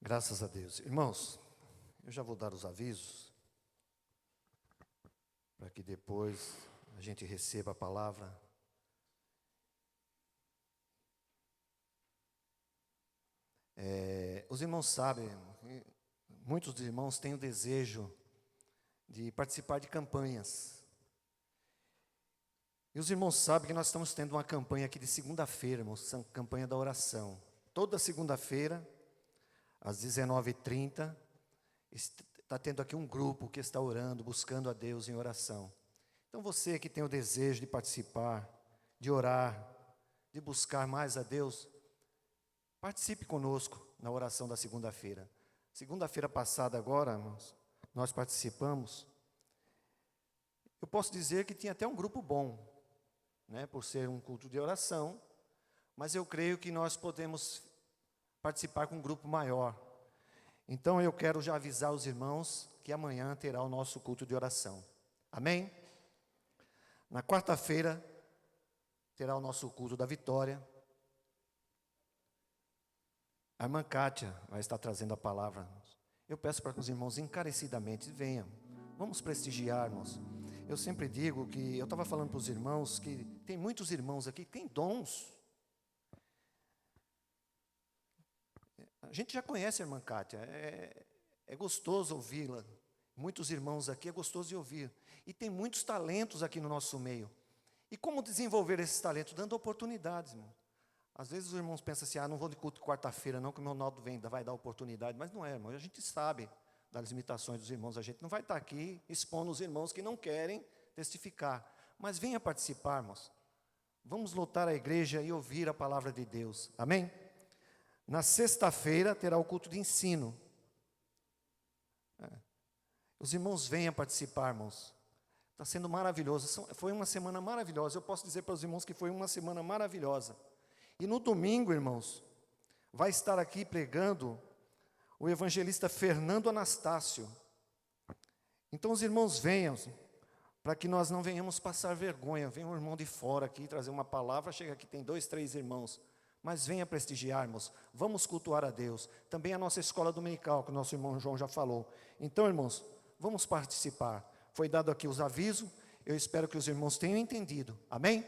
Graças a Deus. Irmãos, eu já vou dar os avisos, para que depois a gente receba a palavra. Os irmãos sabem, muitos dos irmãos têm o desejo de participar de campanhas. E os irmãos sabem que nós estamos tendo uma campanha aqui de segunda-feira, irmãos, campanha da oração. Toda segunda-feira, às 19h30, está tendo aqui um grupo que está orando, buscando a Deus em oração. Então você que tem o desejo de participar, de orar, de buscar mais a Deus, participe conosco na oração da segunda-feira. Segunda-feira passada agora, irmãos, nós participamos. Eu posso dizer que tinha até um grupo bom, né, por ser um culto de oração, mas eu creio que nós podemos participar com um grupo maior. Então eu quero já avisar os irmãos que amanhã terá o nosso culto de oração. Amém? Na quarta-feira terá o nosso culto da vitória. A irmã Kátia vai estar trazendo a palavra. Eu peço para que os irmãos encarecidamente venham. Vamos prestigiar, irmãos. Eu sempre digo que, eu estava falando para os irmãos, que tem muitos irmãos aqui que têm dons. A gente já conhece a irmã Kátia, é gostoso ouvi-la. Muitos irmãos aqui é gostoso de ouvir. E tem muitos talentos aqui no nosso meio. E como desenvolver esses talentos? Dando oportunidades, irmão. Às vezes os irmãos pensam assim, não vou de culto quarta-feira não, que o meu Ronaldo vai dar oportunidade. Mas não é, irmão, a gente sabe das limitações dos irmãos. A gente não vai estar aqui expondo os irmãos que não querem testificar. Mas venha participar, irmãos. Vamos lotar a igreja e ouvir a palavra de Deus. Amém? Na sexta-feira terá o culto de ensino. Os irmãos venham participar, irmãos. Está sendo maravilhoso. Foi uma semana maravilhosa. Eu posso dizer para os irmãos que foi uma semana maravilhosa. E no domingo, irmãos, vai estar aqui pregando o evangelista Fernando Anastácio. Então os irmãos venham, para que nós não venhamos passar vergonha. Vem um irmão de fora aqui trazer uma palavra, chega aqui, tem 2, 3 irmãos. Mas venha prestigiarmos, vamos cultuar a Deus. Também a nossa escola dominical, que o nosso irmão João já falou. Então, irmãos, vamos participar. Foi dado aqui os avisos, eu espero que os irmãos tenham entendido. Amém?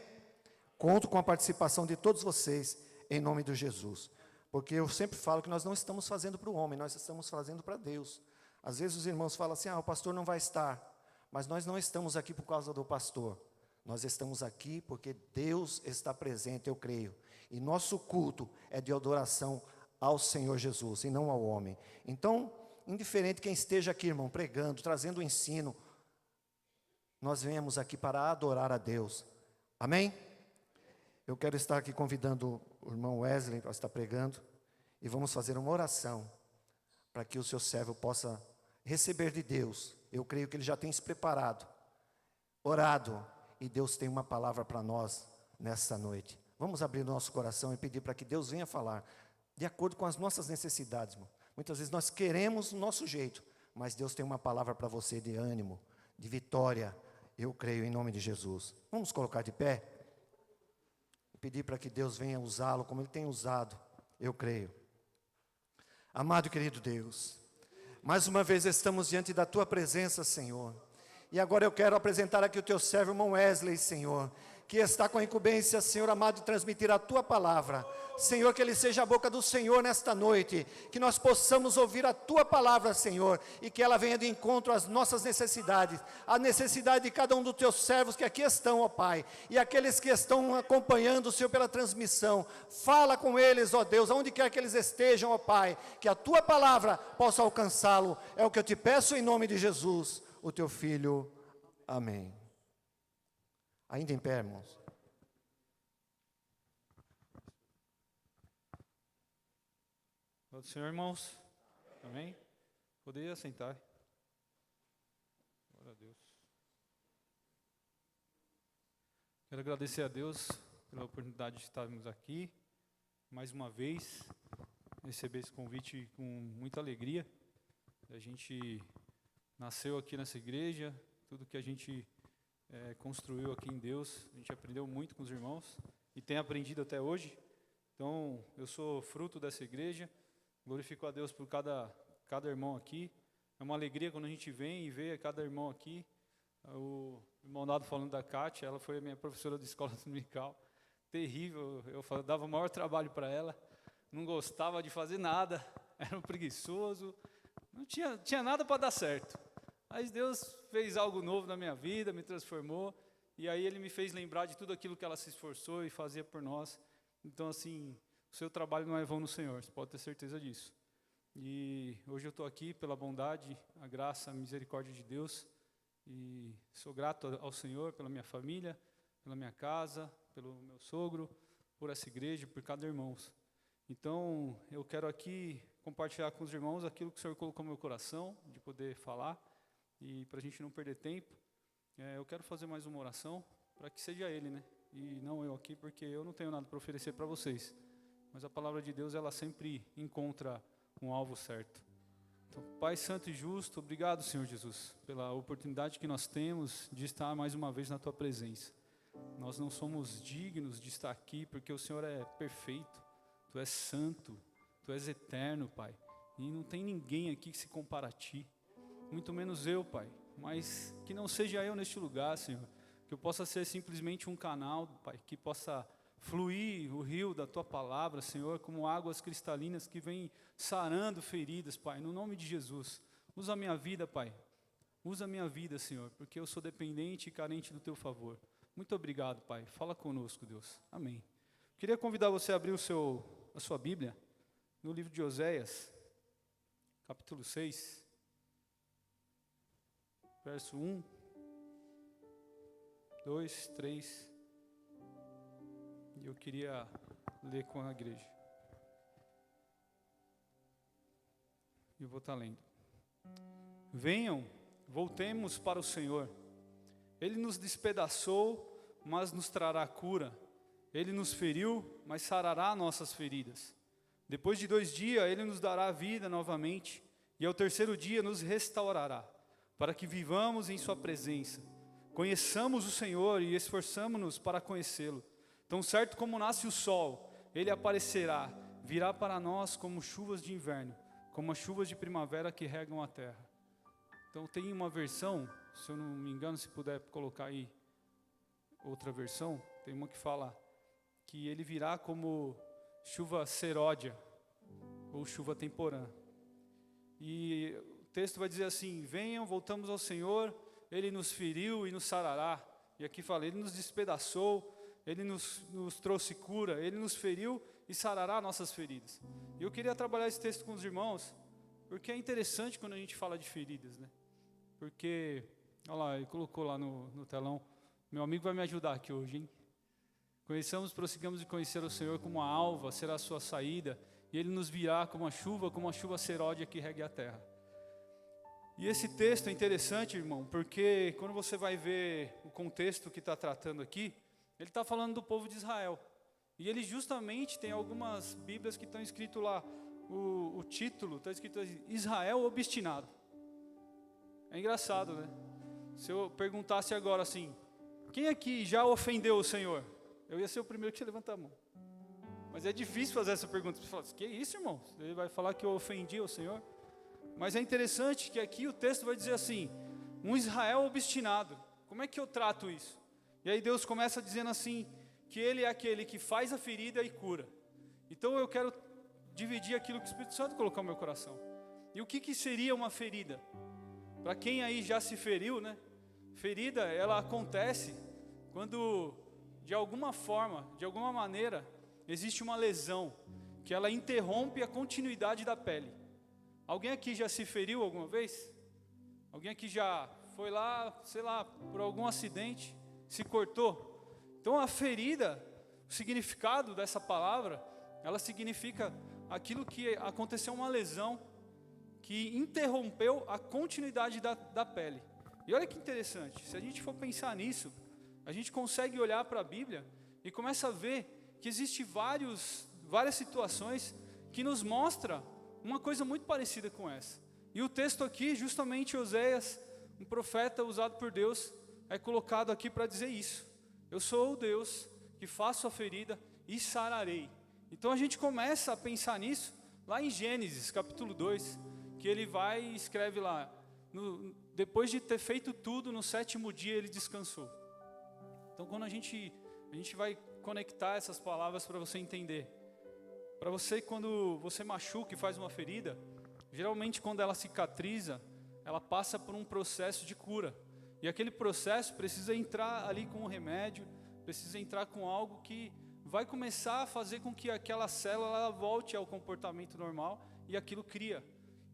Conto com a participação de todos vocês, em nome de Jesus. Porque eu sempre falo que nós não estamos fazendo para o homem, nós estamos fazendo para Deus. Às vezes os irmãos falam assim, o pastor não vai estar. Mas nós não estamos aqui por causa do pastor. Nós estamos aqui porque Deus está presente, eu creio. E nosso culto é de adoração ao Senhor Jesus e não ao homem. Então, indiferente quem esteja aqui, irmão, pregando, trazendo o ensino, nós viemos aqui para adorar a Deus. Amém? Eu quero estar aqui convidando o irmão Wesley para estar pregando e vamos fazer uma oração para que o seu servo possa receber de Deus. Eu creio que ele já tem se preparado, orado, e Deus tem uma palavra para nós nessa noite. Vamos abrir o nosso coração e pedir para que Deus venha falar de acordo com as nossas necessidades, irmão. Muitas vezes nós queremos o nosso jeito, mas Deus tem uma palavra para você de ânimo, de vitória. Eu creio em nome de Jesus. Vamos colocar de pé e pedir para que Deus venha usá-lo como Ele tem usado. Eu creio. Amado e querido Deus, mais uma vez estamos diante da Tua presença, Senhor. E agora eu quero apresentar aqui o Teu servo, irmão Wesley, Senhor, que está com a incumbência, Senhor amado, de transmitir a Tua palavra. Senhor, que ele seja a boca do Senhor nesta noite, que nós possamos ouvir a Tua palavra, Senhor, e que ela venha de encontro às nossas necessidades, a necessidade de cada um dos Teus servos que aqui estão, ó Pai, e aqueles que estão acompanhando, Senhor, pela transmissão. Fala com eles, ó Deus, aonde quer que eles estejam, ó Pai, que a Tua palavra possa alcançá-lo. É o que eu te peço em nome de Jesus, o Teu Filho. Amém. Ainda em pé, irmãos. Pode Senhor, irmãos. Amém? Poderia sentar. Glória a Deus. Quero agradecer a Deus pela oportunidade de estarmos aqui mais uma vez, receber esse convite com muita alegria. A gente nasceu aqui nessa igreja, tudo que a gente construiu aqui em Deus, a gente aprendeu muito com os irmãos e tem aprendido até hoje. Então, eu sou fruto dessa igreja, Glorifico a Deus por cada irmão aqui. É uma alegria quando a gente vem e vê cada irmão aqui. O irmão Nado falando da Kátia, ela foi a minha professora de escola dominical. Terrível, dava o maior trabalho para ela. Não gostava de fazer nada, era um preguiçoso. Não tinha nada para dar certo. Mas Deus fez algo novo na minha vida, me transformou. E aí Ele me fez lembrar de tudo aquilo que ela se esforçou e fazia por nós. Então, assim, o seu trabalho não é vão no Senhor, você pode ter certeza disso. E hoje eu estou aqui pela bondade, a graça, a misericórdia de Deus. E sou grato ao Senhor pela minha família, pela minha casa, pelo meu sogro, por essa igreja, por cada irmão. Então, eu quero aqui compartilhar com os irmãos aquilo que o Senhor colocou no meu coração, de poder falar. E para a gente não perder tempo, eu quero fazer mais uma oração, para que seja Ele, né? E não eu aqui, porque eu não tenho nada para oferecer para vocês. Mas a palavra de Deus, ela sempre encontra um alvo certo. Então, Pai Santo e Justo, obrigado, Senhor Jesus, pela oportunidade que nós temos de estar mais uma vez na Tua presença. Nós não somos dignos de estar aqui, porque o Senhor é perfeito, Tu és santo, Tu és eterno, Pai. E não tem ninguém aqui que se compara a Ti. Muito menos eu, Pai, mas que não seja eu neste lugar, Senhor, que eu possa ser simplesmente um canal, Pai, que possa fluir o rio da Tua palavra, Senhor, como águas cristalinas que vêm sarando feridas, Pai, no nome de Jesus. Usa a minha vida, Pai, usa a minha vida, Senhor, porque eu sou dependente e carente do Teu favor. Muito obrigado, Pai, fala conosco, Deus, amém. Queria convidar você a abrir a sua Bíblia, no livro de Oséias, capítulo 6, verso 1, 2, 3, e eu queria ler com a igreja. E eu vou estar lendo. Venham, voltemos para o Senhor. Ele nos despedaçou, mas nos trará cura. Ele nos feriu, mas sarará nossas feridas. Depois de 2 dias, Ele nos dará vida novamente, e ao 3º dia nos restaurará, para que vivamos em sua presença. Conheçamos o Senhor e esforçamo-nos para conhecê-lo. Tão certo como nasce o sol, Ele aparecerá, virá para nós como chuvas de inverno, como as chuvas de primavera que regam a terra. Então tem uma versão, se eu não me engano, se puder colocar aí outra versão, tem uma que fala que Ele virá como chuva seródia, ou chuva temporã. E o texto vai dizer assim: venham, voltamos ao Senhor, Ele nos feriu e nos sarará. E aqui fala, Ele nos despedaçou, Ele nos trouxe cura, Ele nos feriu e sarará nossas feridas. E eu queria trabalhar esse texto com os irmãos, porque é interessante quando a gente fala de feridas, né? Porque, olha lá, ele colocou lá no telão, meu amigo vai me ajudar aqui hoje, hein? Conheçamos, prossigamos de conhecer o Senhor como a alva, será a sua saída, e Ele nos virá como a chuva seródia que regue a terra. E esse texto é interessante, irmão, porque quando você vai ver o contexto que está tratando aqui, ele está falando do povo de Israel. E ele justamente tem algumas bíblias que estão escrito lá, o título está escrito assim, Israel obstinado. É engraçado, né? Se eu perguntasse agora assim, quem aqui já ofendeu o Senhor? Eu ia ser o primeiro que ia levantar a mão. Mas é difícil fazer essa pergunta. Você fala, que isso, irmão? Ele vai falar que eu ofendi o Senhor? Mas é interessante que aqui o texto vai dizer assim, um Israel obstinado. Como é que eu trato isso? E aí Deus começa dizendo assim, que Ele é aquele que faz a ferida e cura. Então eu quero dividir aquilo que o Espírito Santo colocou no meu coração. E o que seria uma ferida? Para quem aí já se feriu, né? Ferida, ela acontece quando, de alguma forma, de alguma maneira, existe uma lesão, que ela interrompe a continuidade da pele. Alguém aqui já se feriu alguma vez? Alguém aqui já foi lá, sei lá, por algum acidente, se cortou? Então a ferida, o significado dessa palavra, ela significa aquilo que aconteceu, uma lesão que interrompeu a continuidade da pele. E olha que interessante, se a gente for pensar nisso, a gente consegue olhar para a Bíblia e começa a ver que existe várias situações que nos mostra uma coisa muito parecida com essa. E o texto aqui, justamente Oséias, um profeta usado por Deus, é colocado aqui para dizer isso. Eu sou o Deus que faço a ferida e sararei. Então a gente começa a pensar nisso, Lá em Gênesis, capítulo 2, que ele vai e escreve lá, depois de ter feito tudo, no 7º dia ele descansou. Então quando a gente vai conectar essas palavras para você entender. Para você, quando você machuca e faz uma ferida, geralmente quando ela cicatriza, ela passa por um processo de cura. E aquele processo precisa entrar ali com um remédio, precisa entrar com algo que vai começar a fazer com que aquela célula ela volte ao comportamento normal e aquilo cria.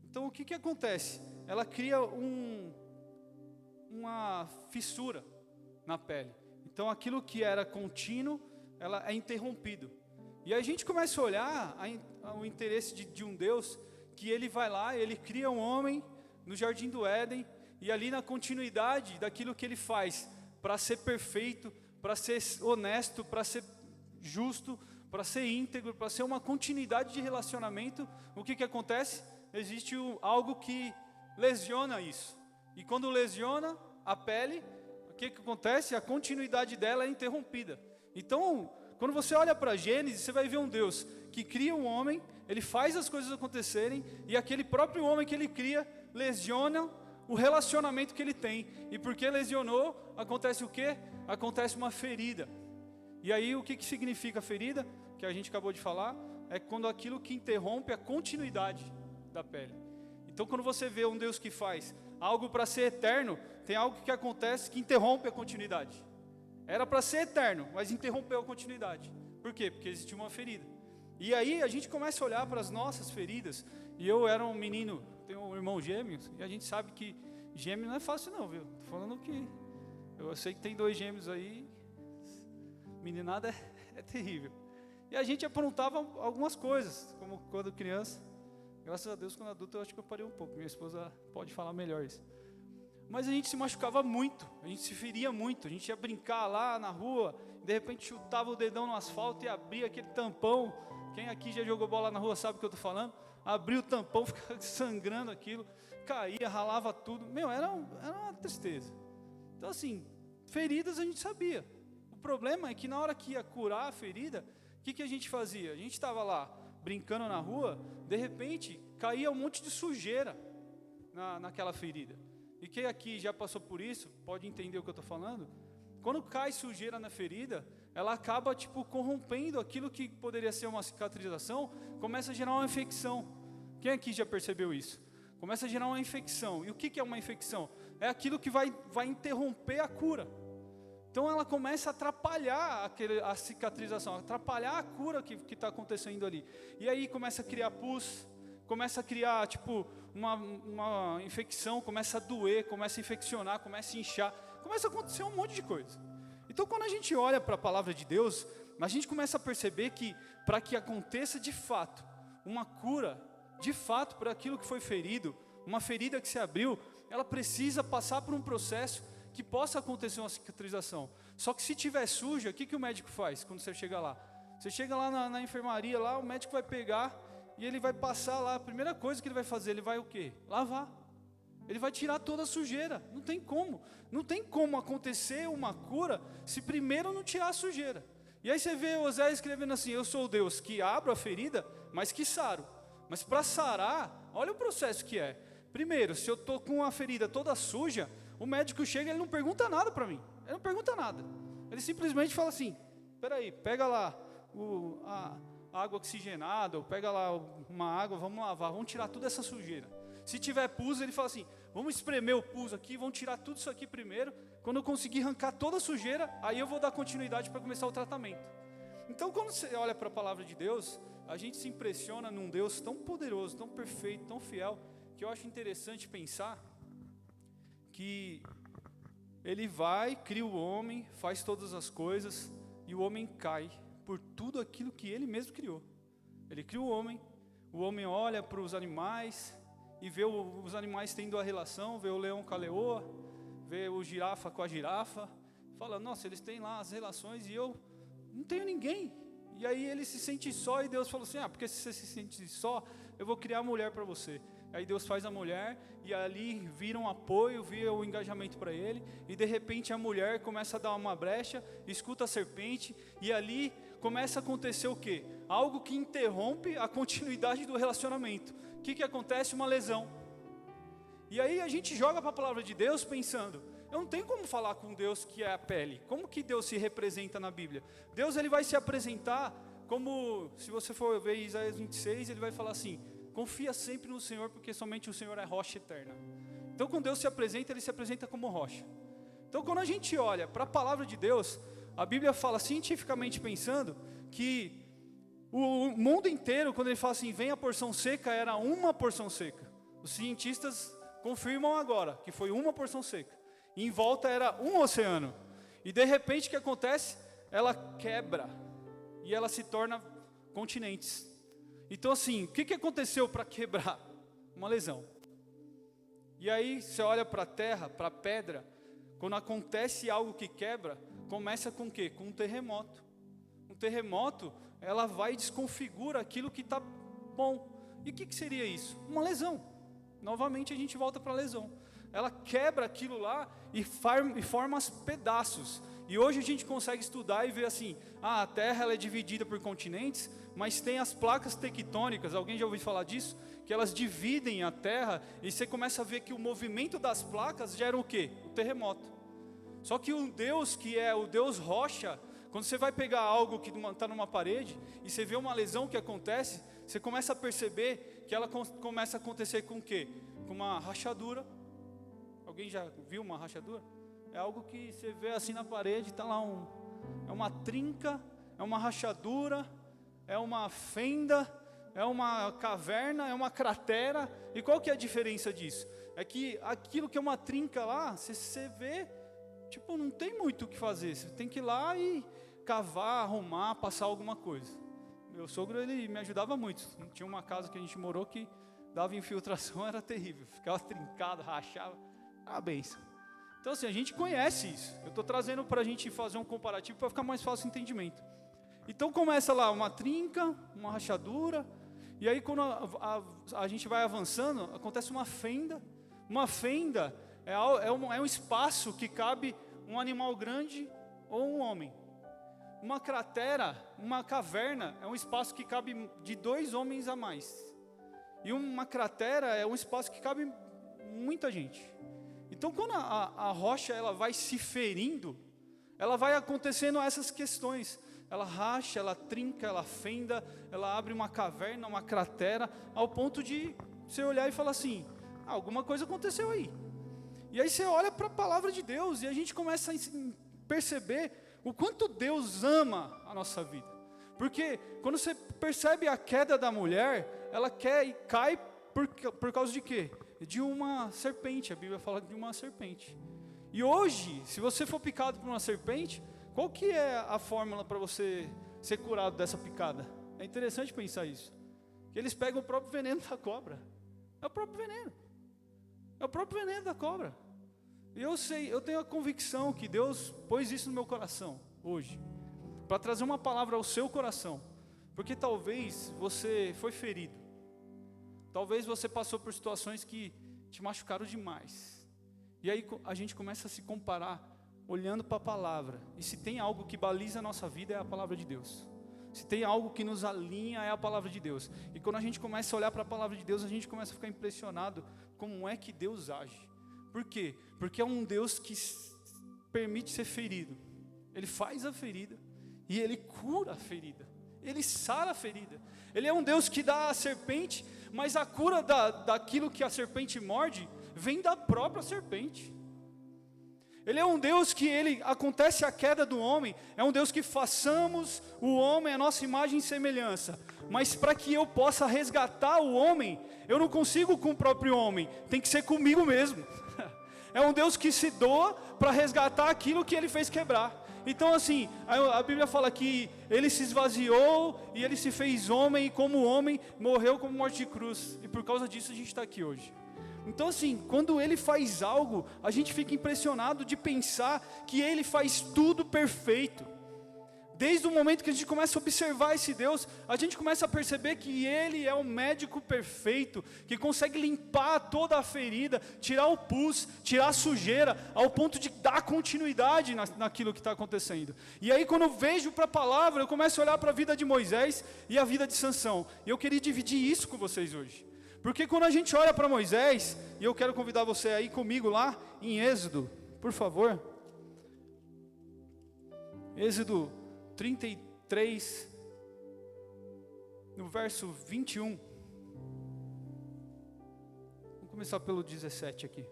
Então o que acontece? Ela cria uma fissura na pele. Então aquilo que era contínuo, ela é interrompido. E aí a gente começa a olhar o interesse de um Deus, que ele vai lá, ele cria um homem no Jardim do Éden, e ali na continuidade daquilo que ele faz, para ser perfeito, para ser honesto, para ser justo, para ser íntegro, para ser uma continuidade de relacionamento, o que acontece? Existe algo que lesiona isso. E quando lesiona a pele, o que acontece? A continuidade dela é interrompida. Então, quando você olha para Gênesis, você vai ver um Deus que cria um homem, ele faz as coisas acontecerem, e aquele próprio homem que ele cria, lesiona o relacionamento que ele tem. E porque lesionou, acontece o quê? Acontece uma ferida. E aí o que significa ferida? Que a gente acabou de falar, é quando aquilo que interrompe a continuidade da pele. Então quando você vê um Deus que faz algo para ser eterno, tem algo que acontece que interrompe a continuidade. Era para ser eterno, mas interrompeu a continuidade. Por quê? Porque existia uma ferida. E aí a gente começa a olhar para as nossas feridas. E eu era um menino, tenho um irmão gêmeo, e a gente sabe que gêmeo não é fácil não, viu? Tô falando que eu sei que tem 2 gêmeos aí, meninada é terrível. E a gente aprontava algumas coisas, como quando criança. Graças a Deus, quando adulto, eu acho que eu parei um pouco. Minha esposa pode falar melhor isso. Mas a gente se machucava muito, a gente se feria muito. A gente ia brincar lá na rua, de repente chutava o dedão no asfalto e abria aquele tampão. Quem aqui já jogou bola na rua sabe o que eu estou falando. Abria o tampão, ficava sangrando aquilo, caía, ralava tudo. Meu, era uma tristeza. Então assim, feridas a gente sabia. O problema é que na hora que ia curar a ferida, o que a gente fazia? A gente estava lá brincando na rua, de repente caía um monte de sujeira naquela ferida. E quem aqui já passou por isso, pode entender o que eu estou falando. Quando cai sujeira na ferida, ela acaba corrompendo aquilo que poderia ser uma cicatrização, começa a gerar uma infecção. Quem aqui já percebeu isso? Começa a gerar uma infecção. E o que é uma infecção? É aquilo que vai interromper a cura. Então ela começa a atrapalhar a cicatrização, atrapalhar a cura que está acontecendo ali. E aí começa a criar pus, começa a criar uma infecção, começa a doer, começa a infeccionar, começa a inchar, começa a acontecer um monte de coisa. Então quando a gente olha para a palavra de Deus, a gente começa a perceber que para que aconteça de fato uma cura, de fato para aquilo que foi ferido, uma ferida que se abriu, ela precisa passar por um processo que possa acontecer uma cicatrização. Só que se tiver suja, o que o médico faz quando você chega lá? Você chega lá na enfermaria, lá, o médico vai pegar e ele vai passar lá, a primeira coisa que ele vai fazer, ele vai o quê? Lavar. Ele vai tirar toda a sujeira. Não tem como. Não tem como acontecer uma cura se primeiro não tirar a sujeira. E aí você vê Oséias escrevendo assim, eu sou o Deus que abro a ferida, mas que saro. Mas para sarar, olha o processo que é. Primeiro, se eu estou com a ferida toda suja, o médico chega e ele não pergunta nada para mim. Ele não pergunta nada. Ele simplesmente fala assim, peraí, pega lá a água oxigenada, ou pega lá uma água, vamos lavar, vamos tirar toda essa sujeira. Se tiver pus, ele fala assim, vamos espremer o pus aqui, vamos tirar tudo isso aqui primeiro. Quando eu conseguir arrancar toda a sujeira, aí eu vou dar continuidade para começar o tratamento. Então quando você olha para a palavra de Deus, a gente se impressiona num Deus tão poderoso, tão perfeito, tão fiel, que eu acho interessante pensar que ele vai, cria o homem, faz todas as coisas, e o homem cai por tudo aquilo que ele mesmo criou. Ele cria o homem olha para os animais, e vê os animais tendo a relação, vê o leão com a leoa, vê o girafa com a girafa, fala, nossa, eles têm lá as relações, e eu não tenho ninguém. E aí ele se sente só, e Deus falou assim, porque se você se sente só, eu vou criar a mulher para você. Aí Deus faz a mulher, e ali vira um apoio, vira o engajamento para ele, e de repente a mulher começa a dar uma brecha, escuta a serpente, e ali começa a acontecer o quê? algo que interrompe a continuidade do relacionamento. O que acontece? Uma lesão. E aí a gente joga para a palavra de Deus pensando, eu não tenho como falar com Deus que é a pele. Como que Deus se representa na Bíblia? Deus, ele vai se apresentar como, se você for ver Isaías 26, ele vai falar assim, confia sempre no Senhor, porque somente o Senhor é rocha eterna. Então quando Deus se apresenta, ele se apresenta como rocha. Então quando a gente olha para a palavra de Deus, a Bíblia fala cientificamente pensando que o mundo inteiro, quando ele fala assim, vem a porção seca, era uma porção seca. Os cientistas confirmam agora que foi uma porção seca. E em volta era um oceano. E de repente o que acontece? Ela quebra. E ela se torna continentes. Então assim, o que aconteceu para quebrar? Uma lesão. E aí você olha para a terra, para a pedra. Quando acontece algo que quebra, começa com o quê? Com um terremoto. Um terremoto, ela vai e desconfigura aquilo que está bom. E o que seria isso? Uma lesão. Novamente a gente volta para a lesão. Ela quebra aquilo lá e forma os pedaços. E hoje a gente consegue estudar e ver assim, a Terra ela é dividida por continentes, mas tem as placas tectônicas, alguém já ouviu falar disso? Que elas dividem a Terra e você começa a ver que o movimento das placas gera o quê? O terremoto. Só que um Deus que é o Deus rocha, quando você vai pegar algo que está numa parede e você vê uma lesão que acontece, você começa a perceber que ela começa a acontecer com o quê? Com uma rachadura. Alguém já viu uma rachadura? É algo que você vê assim na parede, está lá é uma trinca, é uma rachadura, é uma fenda, é uma caverna, é uma cratera. E qual que é a diferença disso? É que aquilo que é uma trinca lá, você vê, tipo, não tem muito o que fazer. Você tem que ir lá e cavar, arrumar, passar alguma coisa. Meu sogro, ele me ajudava muito. Tinha uma casa que a gente morou que dava infiltração, era terrível. Ficava trincado, rachava. Ah, benção. Então assim, a gente conhece isso. Eu estou trazendo para a gente fazer um comparativo para ficar mais fácil o entendimento. Então começa lá uma trinca, uma rachadura. E aí quando a gente vai avançando, acontece uma fenda. Uma fenda é um espaço que cabe um animal grande ou um homem. Uma cratera, uma caverna, é um espaço que cabe de 2 homens a mais. E uma cratera é um espaço que cabe muita gente. Então quando a rocha ela vai se ferindo, ela vai acontecendo essas questões. Ela racha, ela trinca, ela fenda, ela abre uma caverna, uma cratera, ao ponto de você olhar e falar assim, alguma coisa aconteceu aí. E aí você olha para a palavra de Deus e a gente começa a perceber o quanto Deus ama a nossa vida. Porque quando você percebe a queda da mulher, ela cai por causa de quê? De uma serpente. A Bíblia fala de uma serpente. E hoje, se você for picado por uma serpente, qual que é a fórmula para você ser curado dessa picada? É interessante pensar isso. Que eles pegam o próprio veneno da cobra. É o próprio veneno. É o próprio veneno da cobra. E eu tenho a convicção que Deus pôs isso no meu coração, hoje, para trazer uma palavra ao seu coração, porque talvez você foi ferido, talvez você passou por situações que te machucaram demais, e aí a gente começa a se comparar, olhando para a palavra, e se tem algo que baliza a nossa vida é a palavra de Deus, se tem algo que nos alinha é a palavra de Deus, e quando a gente começa a olhar para a palavra de Deus, a gente começa a ficar impressionado como é que Deus age. Por quê? Porque é um Deus que permite ser ferido. Ele faz a ferida e Ele cura a ferida. Ele sara a ferida. Ele é um Deus que dá a serpente, mas a cura daquilo que a serpente morde vem da própria serpente. Ele é um Deus que acontece a queda do homem, é um Deus que façamos o homem a nossa imagem e semelhança. Mas para que eu possa resgatar o homem, eu não consigo com o próprio homem, tem que ser comigo mesmo. É um Deus que se doa para resgatar aquilo que Ele fez quebrar. Então assim, a Bíblia fala que Ele se esvaziou e Ele se fez homem, e como homem, morreu como morte de cruz. E por causa disso a gente está aqui hoje. Então assim, quando Ele faz algo, a gente fica impressionado de pensar que Ele faz tudo perfeito. Desde o momento que a gente começa a observar esse Deus, a gente começa a perceber que Ele é o médico perfeito, que consegue limpar toda a ferida, tirar o pus, tirar a sujeira, ao ponto de dar continuidade naquilo que está acontecendo. E aí quando eu vejo para a palavra, eu começo a olhar para a vida de Moisés e a vida de Sansão. E eu queria dividir isso com vocês hoje. Porque quando a gente olha para Moisés, e eu quero convidar você a ir comigo lá em Êxodo, por favor. Êxodo 33, no verso 21. Vamos começar pelo 17 aqui.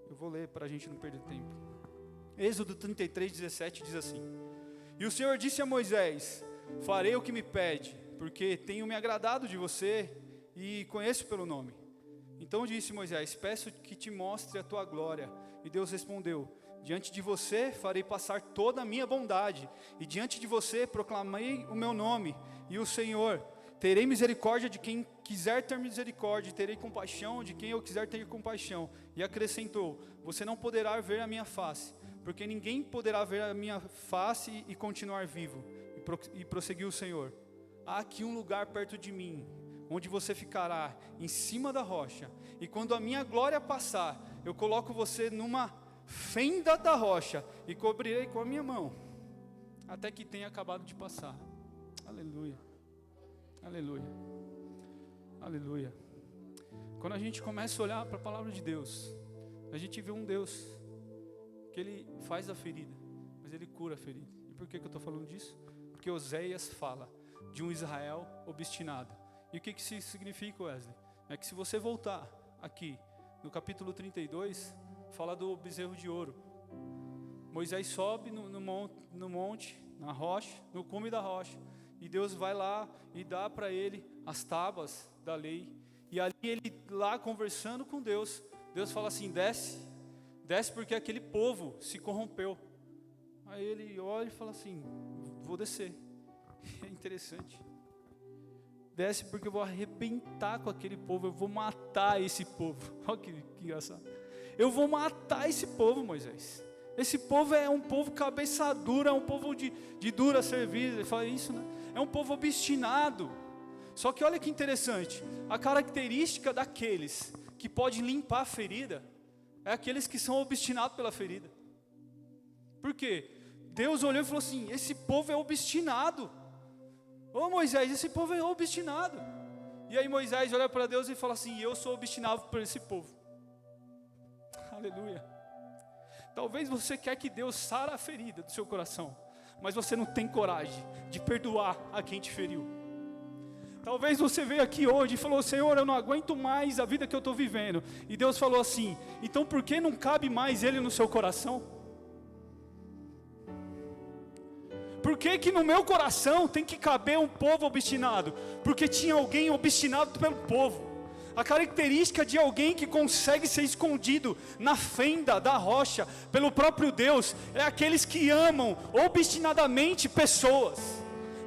Eu vou ler para a gente não perder tempo. Êxodo 33, 17 diz assim: E o Senhor disse a Moisés: Farei o que me pede, porque tenho me agradado de você e conheço pelo nome. Então disse Moisés: Peço que te mostre a tua glória. E Deus respondeu: Diante de você farei passar toda a minha bondade, e diante de você proclamei o meu nome, e o Senhor. Terei misericórdia de quem quiser ter misericórdia, e terei compaixão de quem eu quiser ter compaixão. E acrescentou: Você não poderá ver a minha face, porque ninguém poderá ver a minha face e continuar vivo. E prosseguiu o Senhor: Há aqui um lugar perto de mim, onde você ficará em cima da rocha, e quando a minha glória passar, eu coloco você numa fenda da rocha e cobrirei com a minha mão, até que tenha acabado de passar. Aleluia, aleluia, aleluia. Quando a gente começa a olhar para a palavra de Deus, a gente vê um Deus que Ele faz a ferida, mas Ele cura a ferida. E por que eu estou falando disso? Porque Oséias fala de um Israel obstinado. E o que isso significa, Wesley? É que se você voltar aqui no capítulo 32, fala do bezerro de ouro. Moisés sobe no monte, na rocha, no cume da rocha, e Deus vai lá e dá para ele as tábuas da lei. E ali ele lá conversando com Deus, Deus fala assim: desce porque aquele povo se corrompeu. Aí ele olha e fala assim: vou descer. É interessante. Desce porque eu vou arrebentar com aquele povo, eu vou matar esse povo. Olha que engraçado. Eu vou matar esse povo, Moisés. Esse povo é um povo cabeça dura, é um povo de dura serviço. Ele fala isso, né? É um povo obstinado. Só que olha que interessante, a característica daqueles que podem limpar a ferida é aqueles que são obstinados pela ferida. Por quê? Deus olhou e falou assim: esse povo é obstinado. Ô Moisés, esse povo é obstinado. E aí Moisés olha para Deus e fala assim: eu sou obstinado por esse povo. Aleluia. Talvez você quer que Deus sara a ferida do seu coração, mas você não tem coragem de perdoar a quem te feriu. Talvez você veio aqui hoje e falou: Senhor, eu não aguento mais a vida que eu estou vivendo. E Deus falou assim: então por que não cabe mais Ele no seu coração? Por que no meu coração tem que caber um povo obstinado? Porque tinha alguém obstinado pelo povo. A característica de alguém que consegue ser escondido na fenda da rocha pelo próprio Deus é aqueles que amam obstinadamente pessoas.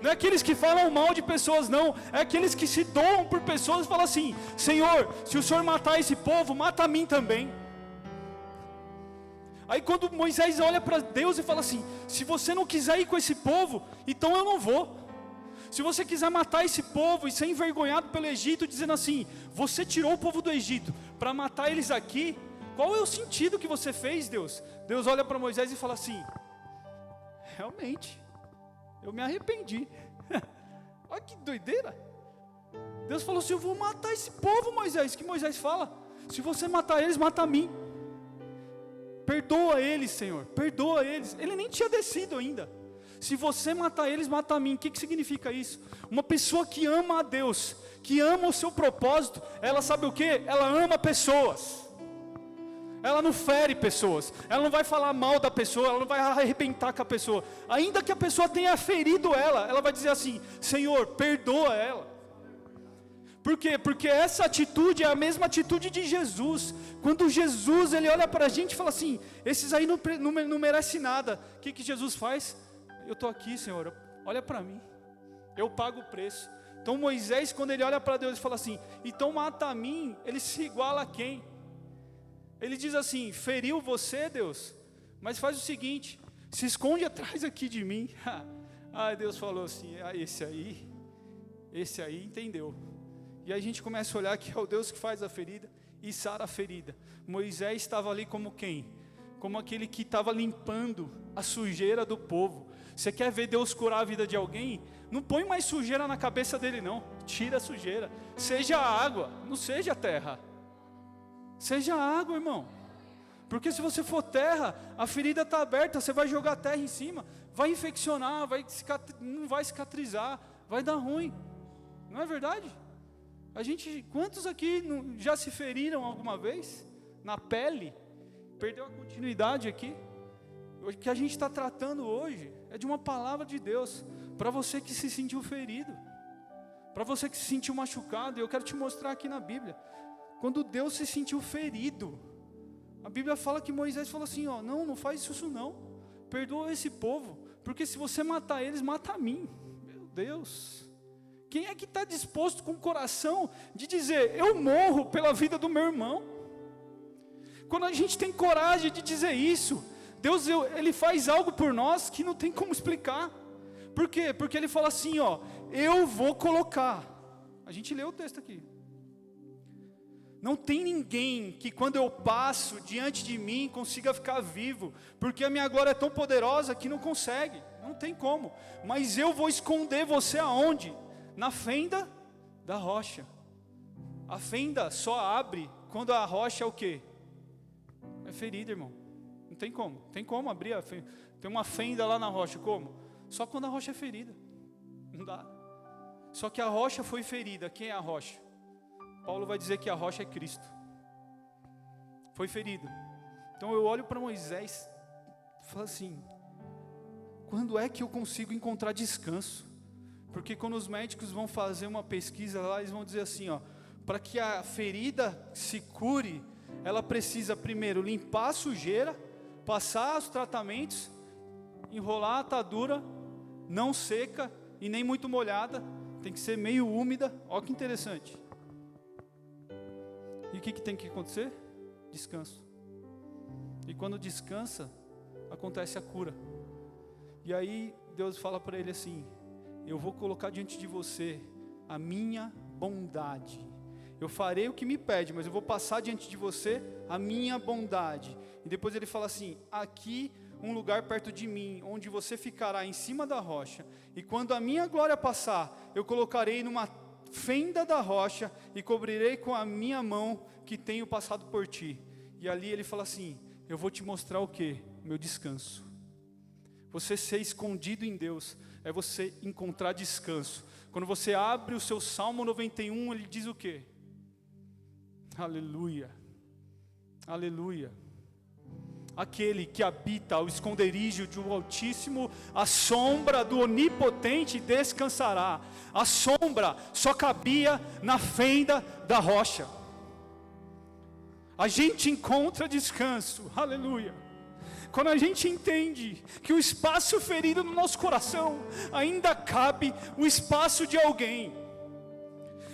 Não é aqueles que falam mal de pessoas, não. É aqueles que se doam por pessoas e falam assim: Senhor, se o Senhor matar esse povo, mata a mim também. Aí quando Moisés olha para Deus e fala assim: se você não quiser ir com esse povo, então eu não vou. Se você quiser matar esse povo e ser envergonhado pelo Egito, dizendo assim: você tirou o povo do Egito para matar eles aqui, qual é o sentido que você fez, Deus? Deus olha para Moisés e fala assim: realmente, eu me arrependi. Olha que doideira. Deus falou assim: eu vou matar esse povo, Moisés. Que Moisés fala: se você matar eles, mata a mim. Perdoa eles, Senhor, perdoa eles. Ele nem tinha descido ainda. Se você matar eles, mata a mim. O que significa isso? Uma pessoa que ama a Deus, que ama o seu propósito, ela sabe o que? Ela ama pessoas. Ela não fere pessoas. Ela não vai falar mal da pessoa, ela não vai arrebentar com a pessoa. Ainda que a pessoa tenha ferido ela vai dizer assim: Senhor, perdoa ela. Por quê? Porque essa atitude é a mesma atitude de Jesus. Quando Jesus ele olha para a gente e fala assim: esses aí não merecem nada. O que Jesus faz? Eu estou aqui, Senhor, olha para mim, eu pago o preço. Então Moisés, quando ele olha para Deus e fala assim: então mata a mim, ele se iguala a quem? Ele diz assim: feriu você, Deus, mas faz o seguinte, se esconde atrás aqui de mim. Aí Deus falou assim, esse aí entendeu. E aí a gente começa a olhar que é o Deus que faz a ferida e sara a ferida. Moisés estava ali como quem? Como aquele que estava limpando a sujeira do povo. Você quer ver Deus curar a vida de alguém? Não põe mais sujeira na cabeça dele não, tira a sujeira. Seja a água, não seja a terra. Seja a água, irmão. Porque se você for terra, a ferida está aberta, você vai jogar terra em cima, vai infeccionar, não vai cicatrizar, vai dar ruim. Não é verdade? Quantos aqui já se feriram alguma vez? Na pele? Perdeu a continuidade aqui? O que a gente está tratando hoje é de uma palavra de Deus, para você que se sentiu ferido, para você que se sentiu machucado. E eu quero te mostrar aqui na Bíblia, quando Deus se sentiu ferido, a Bíblia fala que Moisés falou assim, ó, não faz isso não, perdoa esse povo, porque se você matar eles, mata a mim. Meu Deus, quem é que está disposto com o coração de dizer, eu morro pela vida do meu irmão? Quando a gente tem coragem de dizer isso, Deus, Ele faz algo por nós que não tem como explicar. Por quê? Porque Ele fala assim, ó, eu vou colocar. A gente leu o texto aqui. Não tem ninguém que quando eu passo diante de mim consiga ficar vivo, porque a minha glória é tão poderosa que não consegue, não tem como. Mas eu vou esconder você aonde? Na fenda da rocha. A fenda só abre quando a rocha é o quê? É ferida, irmão. Não tem como. Tem como abrir a fenda. Tem uma fenda lá na rocha, como? Só quando a rocha é ferida. Não dá. Só que a rocha foi ferida. Quem é a rocha? Paulo vai dizer que a rocha é Cristo. Foi ferido. Então eu olho para Moisés e falo assim, quando é que eu consigo encontrar descanso? Porque quando os médicos vão fazer uma pesquisa lá, eles vão dizer assim, ó, para que a ferida se cure, ela precisa primeiro limpar a sujeira, passar os tratamentos, enrolar a atadura, não seca e nem muito molhada, tem que ser meio úmida. Olha que interessante. E o que tem que acontecer? Descanso. E quando descansa, acontece a cura. E aí Deus fala para ele assim, eu vou colocar diante de você a minha bondade. Eu farei o que me pede, mas eu vou passar diante de você a minha bondade. E depois ele fala assim, aqui um lugar perto de mim, onde você ficará em cima da rocha. E quando a minha glória passar, eu colocarei numa fenda da rocha e cobrirei com a minha mão que tenho passado por ti. E ali ele fala assim, eu vou te mostrar o quê? Meu descanso. Você ser escondido em Deus é você encontrar descanso. Quando você abre o seu Salmo 91, ele diz o quê? Aleluia, aleluia. Aquele que habita ao esconderijo de um Altíssimo, a sombra do Onipotente descansará. A sombra só cabia na fenda da rocha. A gente encontra descanso, aleluia, quando a gente entende que o espaço ferido no nosso coração ainda cabe o espaço de alguém.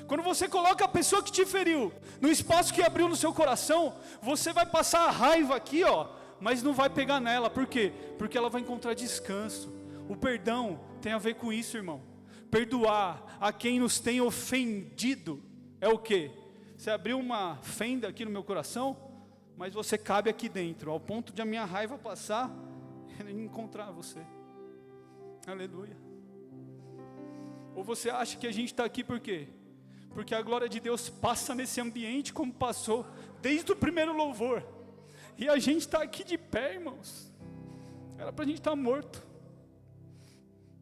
Quando você coloca a pessoa que te feriu no espaço que abriu no seu coração, você vai passar a raiva aqui, ó, mas não vai pegar nela. Por quê? Porque ela vai encontrar descanso. O perdão tem a ver com isso, irmão. Perdoar a quem nos tem ofendido é o quê? Você abriu uma fenda aqui no meu coração, mas você cabe aqui dentro, ao ponto de a minha raiva passar e encontrar você. Aleluia. Ou você acha que a gente está aqui por quê? Porque a glória de Deus passa nesse ambiente como passou desde o primeiro louvor. E a gente está aqui de pé, irmãos. Era para a gente estar morto.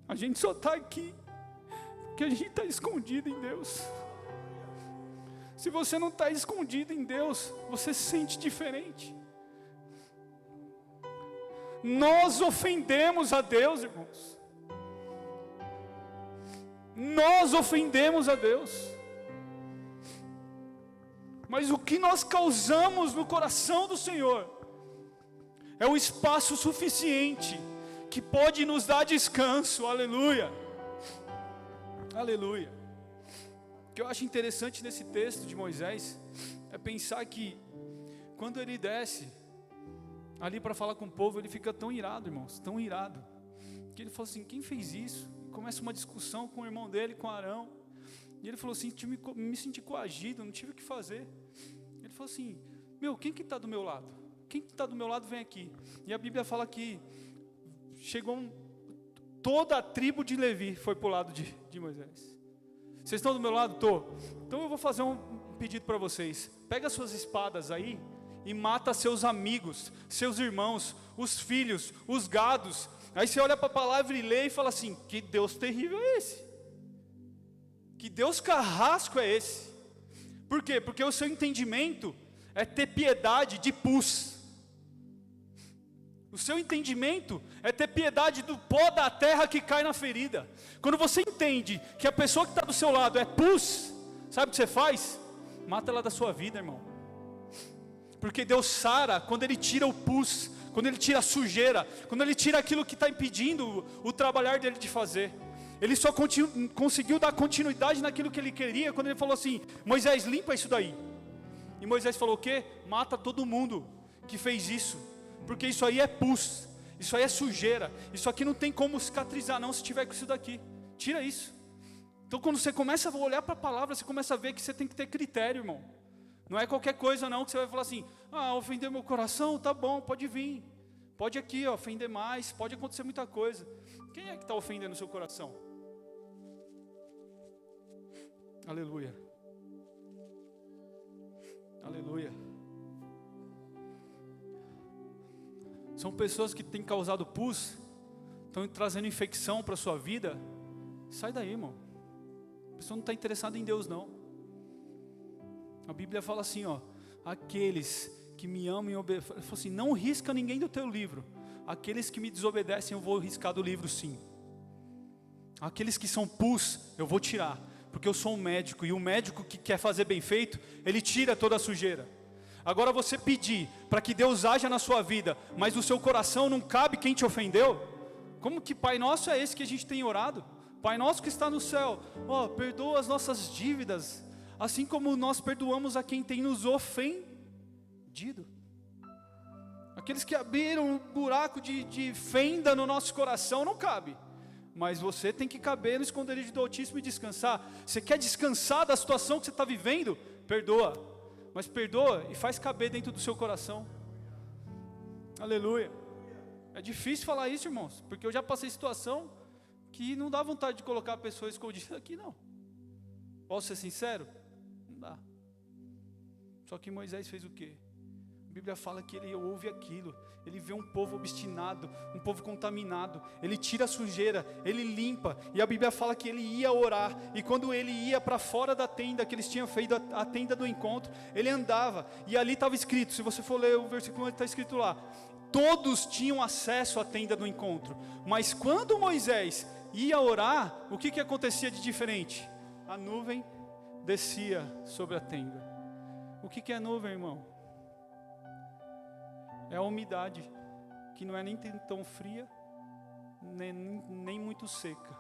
A gente só está aqui porque a gente está escondido em Deus. Se você não está escondido em Deus, você se sente diferente. Nós ofendemos a Deus, irmãos. Nós ofendemos a Deus. Mas o que nós causamos no coração do Senhor é o espaço suficiente que pode nos dar descanso. Aleluia. Aleluia. O que eu acho interessante nesse texto de Moisés é pensar que quando ele desce ali para falar com o povo, ele fica tão irado, irmãos, tão irado, que ele falou assim, quem fez isso? Começa uma discussão com o irmão dele, com Arão, e ele falou assim, me senti coagido, não tive o que fazer. Ele falou assim, quem que está do meu lado? Quem que está do meu lado vem aqui. E a Bíblia fala que chegou toda a tribo de Levi foi para o lado de Moisés. Vocês estão do meu lado? Estou. Então eu vou fazer um pedido para vocês. Pega suas espadas aí e mata seus amigos, seus irmãos, os filhos, os gados. Aí você olha para a palavra e lê e fala assim, que Deus terrível é esse? Que Deus carrasco é esse? Por quê? Porque o seu entendimento é ter piedade de pus. O seu entendimento é ter piedade do pó da terra que cai na ferida. Quando você entende que a pessoa que está do seu lado é pus, sabe o que você faz? Mata ela da sua vida, irmão. Porque Deus sara quando Ele tira o pus, quando Ele tira a sujeira, quando Ele tira aquilo que está impedindo o trabalhar dele de fazer. Ele só conseguiu dar continuidade naquilo que Ele queria, quando Ele falou assim, Moisés, limpa isso daí. E Moisés falou o quê? Mata todo mundo que fez isso, porque isso aí é pus, isso aí é sujeira, isso aqui não tem como cicatrizar não, se tiver com isso daqui, tira isso. Então quando você começa a olhar para a palavra, você começa a ver que você tem que ter critério, irmão. Não é qualquer coisa não, que você vai falar assim, ofendeu meu coração, tá bom, pode vir, pode aqui, ofender mais, pode acontecer muita coisa. Quem é que está ofendendo o seu coração? Aleluia. Aleluia. São pessoas que têm causado pus, estão trazendo infecção para a sua vida. Sai daí, irmão. A pessoa não está interessada em Deus, não. A Bíblia fala assim, aqueles que me amam e obedecem, fala assim, não risca ninguém do teu livro. Aqueles que me desobedecem, eu vou riscar do livro, sim. Aqueles que são pus, eu vou tirar, porque eu sou um médico, e o médico que quer fazer bem feito, ele tira toda a sujeira. Agora você pedir para que Deus haja na sua vida, mas no seu coração não cabe quem te ofendeu, como que Pai Nosso é esse que a gente tem orado? Pai Nosso que está no céu, perdoa as nossas dívidas, assim como nós perdoamos a quem tem nos ofendido. Aqueles que abriram um buraco de fenda no nosso coração, não cabe. Mas você tem que caber no esconderijo do Altíssimo e descansar. Você quer descansar da situação que você está vivendo? Perdoa. Mas perdoa e faz caber dentro do seu coração. Aleluia. É difícil falar isso, irmãos, porque eu já passei situação que não dá vontade de colocar a pessoa escondida aqui, não. Posso ser sincero? Não dá. Só que Moisés fez o quê? A Bíblia fala que ele ouve aquilo. Ele vê um povo obstinado, um povo contaminado. Ele tira a sujeira, ele limpa. E a Bíblia fala que ele ia orar. E quando ele ia para fora da tenda, que eles tinham feito a tenda do encontro, ele andava. E ali estava escrito, se você for ler o versículo, está escrito lá, todos tinham acesso à tenda do encontro. Mas quando Moisés ia orar, o que acontecia de diferente? A nuvem descia sobre a tenda. O que é a nuvem, irmão? É a umidade, que não é nem tão fria, nem muito seca.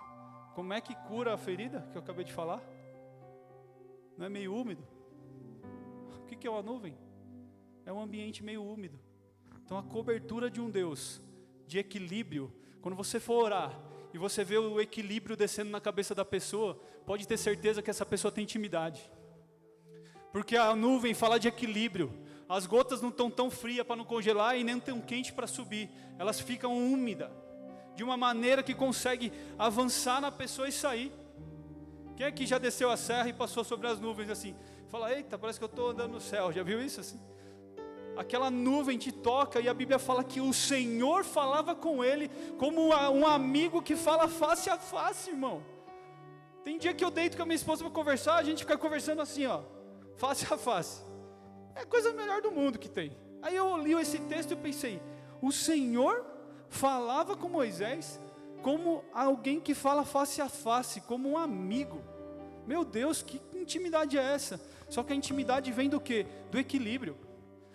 Como é que cura a ferida, que eu acabei de falar? Não é meio úmido? O que é uma nuvem? É um ambiente meio úmido. Então a cobertura de um Deus, de equilíbrio, quando você for orar, e você vê o equilíbrio descendo na cabeça da pessoa, pode ter certeza que essa pessoa tem intimidade. Porque a nuvem fala de equilíbrio. As gotas não estão tão frias para não congelar e nem tão quente para subir. Elas ficam úmidas, de uma maneira que consegue avançar na pessoa e sair. Quem aqui já desceu a serra e passou sobre as nuvens assim? Fala, eita, parece que eu estou andando no céu. Já viu isso assim? Aquela nuvem te toca e a Bíblia fala que o Senhor falava com ele como um amigo que fala face a face, irmão. Tem dia que eu deito com a minha esposa para conversar, a gente fica conversando assim, face a face. É a coisa melhor do mundo que tem. Aí eu li esse texto e pensei, o Senhor falava com Moisés como alguém que fala face a face, como um amigo. Meu Deus, que intimidade é essa? Só que a intimidade vem do quê? Do equilíbrio.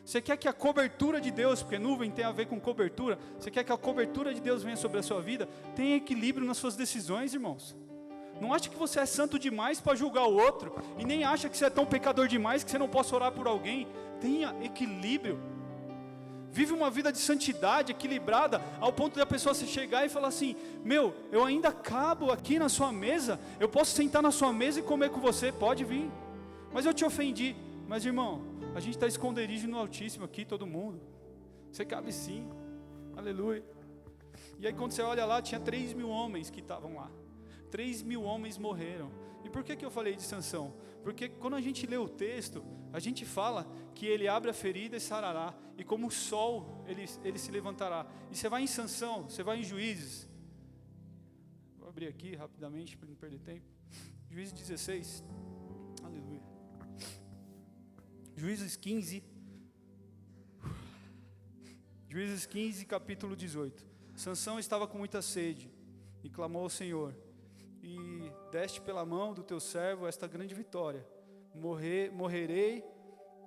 Você quer que a cobertura de Deus, porque nuvem tem a ver com cobertura, você quer que a cobertura de Deus venha sobre a sua vida? Tenha equilíbrio nas suas decisões, irmãos. Não acha que você é santo demais para julgar o outro, e nem acha que você é tão pecador demais que você não possa orar por alguém. Tenha equilíbrio. vive uma vida de santidade, equilibrada, ao ponto de a pessoa se chegar e falar assim: meu, eu ainda cabo aqui na sua mesa, eu posso sentar na sua mesa e comer com você, pode vir, mas eu te ofendi. Mas irmão, a gente está esconderijo no Altíssimo aqui, todo mundo, você cabe sim, aleluia. E aí quando você olha lá, tinha 3.000 homens que estavam lá, 3.000 homens morreram. E por que eu falei de Sansão? Porque quando a gente lê o texto, a gente fala que ele abre a ferida e sarará, e como o sol ele se levantará. E você vai em Sansão, você vai em Juízes, vou abrir aqui rapidamente para não perder tempo. Juízes 16, aleluia. Juízes 15, capítulo 18. Sansão estava com muita sede e clamou ao Senhor: e deste pela mão do teu servo esta grande vitória. Morrerei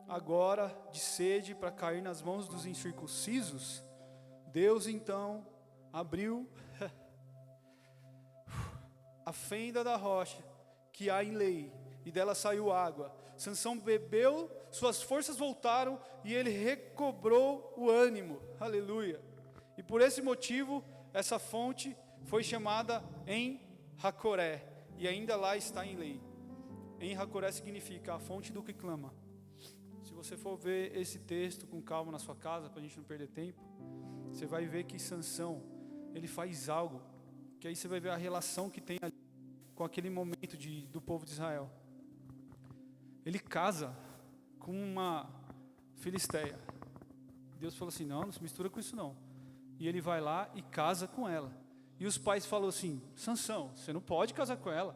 agora de sede para cair nas mãos dos incircuncisos? Deus então abriu a fenda da rocha que há em Lei, e dela saiu água. Sansão bebeu, suas forças voltaram e ele recobrou o ânimo. Aleluia. E por esse motivo, essa fonte foi chamada em Hacoré, e ainda lá está em Lei. Em Hacoré significa a fonte do que clama. Se você for ver esse texto com calma na sua casa, para a gente não perder tempo, você vai ver que Sansão, ele faz algo, que aí você vai ver a relação que tem ali com aquele momento do povo de Israel. Ele casa com uma filisteia. Deus falou assim: não se mistura com isso não. E ele vai lá e casa com ela. E os pais falaram assim: Sansão, você não pode casar com ela.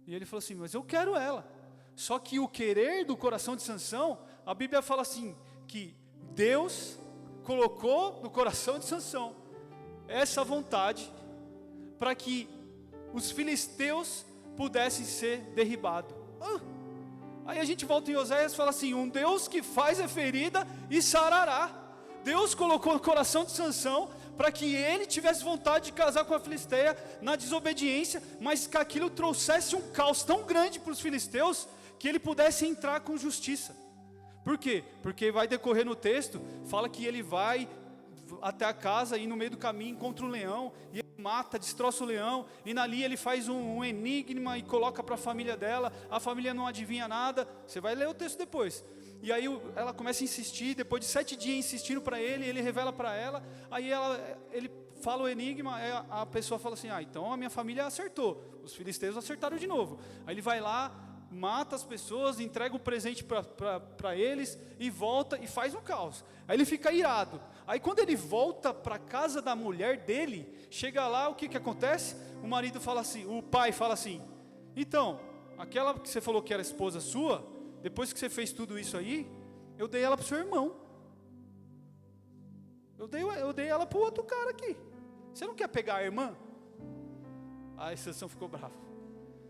E ele falou assim: mas eu quero ela. Só que o querer do coração de Sansão, a Bíblia fala assim, que Deus colocou no coração de Sansão essa vontade para que os filisteus pudessem ser derribados. Aí a gente volta em Oséias e fala assim: um Deus que faz a ferida e sarará. Deus colocou no coração de Sansão para que ele tivesse vontade de casar com a filisteia na desobediência, mas que aquilo trouxesse um caos tão grande para os filisteus, que ele pudesse entrar com justiça. Por quê? Porque vai decorrer no texto, fala que ele vai até a casa e no meio do caminho encontra um leão, e ele mata, destroça o leão, e ali ele faz um enigma e coloca para a família dela, a família não adivinha nada, você vai ler o texto depois. E aí ela começa a insistir, depois de 7 dias insistindo para ele revela para ela, aí ele fala o enigma, a pessoa fala assim: então a minha família acertou, os filisteus acertaram de novo. Aí ele vai lá, mata as pessoas, entrega o presente para eles, e volta e faz um caos. Aí ele fica irado. Aí quando ele volta para a casa da mulher dele, chega lá, o que acontece? O marido fala assim, o pai fala assim: então, aquela que você falou que era esposa sua, depois que você fez tudo isso aí, eu dei ela para o seu irmão. Eu dei ela para o outro cara aqui. Você não quer pegar a irmã? Aí Sansão ficou bravo.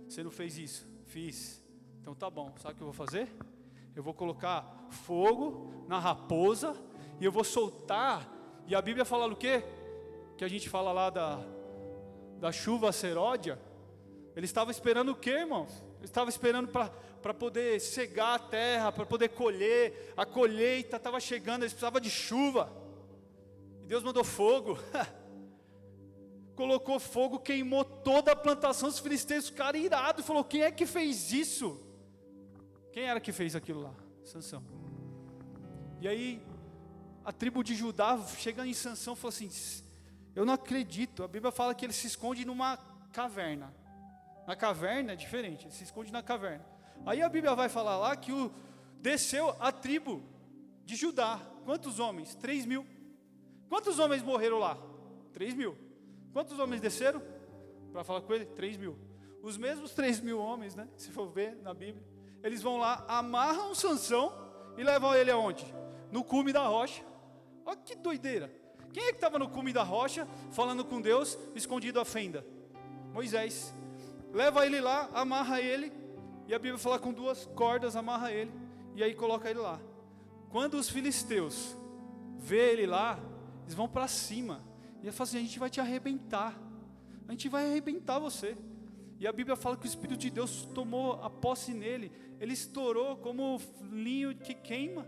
Você não fez isso? Fiz. Então tá bom, sabe o que eu vou fazer? Eu vou colocar fogo na raposa e eu vou soltar. E a Bíblia fala o quê? Que a gente fala lá da chuva seródia. Ele estava esperando o quê, irmãos? Ele estava esperando para poder cegar a terra, para poder colher. A colheita estava chegando, eles precisavam de chuva. E Deus mandou fogo. Colocou fogo, queimou toda a plantação. Os filisteus ficaram irados. Falou: quem é que fez isso? Quem era que fez aquilo lá? Sansão. E aí a tribo de Judá chega em Sansão e fala assim: eu não acredito. A Bíblia fala que ele se esconde numa caverna. Na caverna é diferente, ele se esconde na caverna. Aí a Bíblia vai falar lá que desceu a tribo de Judá. Quantos homens? 3.000. Quantos homens morreram lá? 3.000. Quantos homens desceram para falar com ele? 3.000. Os mesmos 3.000 homens, né? Se for ver na Bíblia, eles vão lá, amarram Sansão e levam ele aonde? No cume da rocha. Olha que doideira. Quem é que estava no cume da rocha, falando com Deus, escondido à fenda? Moisés. Leva ele lá, amarra ele, e a Bíblia fala com 2 cordas, amarra ele, e aí coloca ele lá. Quando os filisteus vê ele lá, eles vão para cima, e ele fala assim: a gente vai te arrebentar, a gente vai arrebentar você. E a Bíblia fala que o Espírito de Deus tomou a posse nele, ele estourou como linho que queima,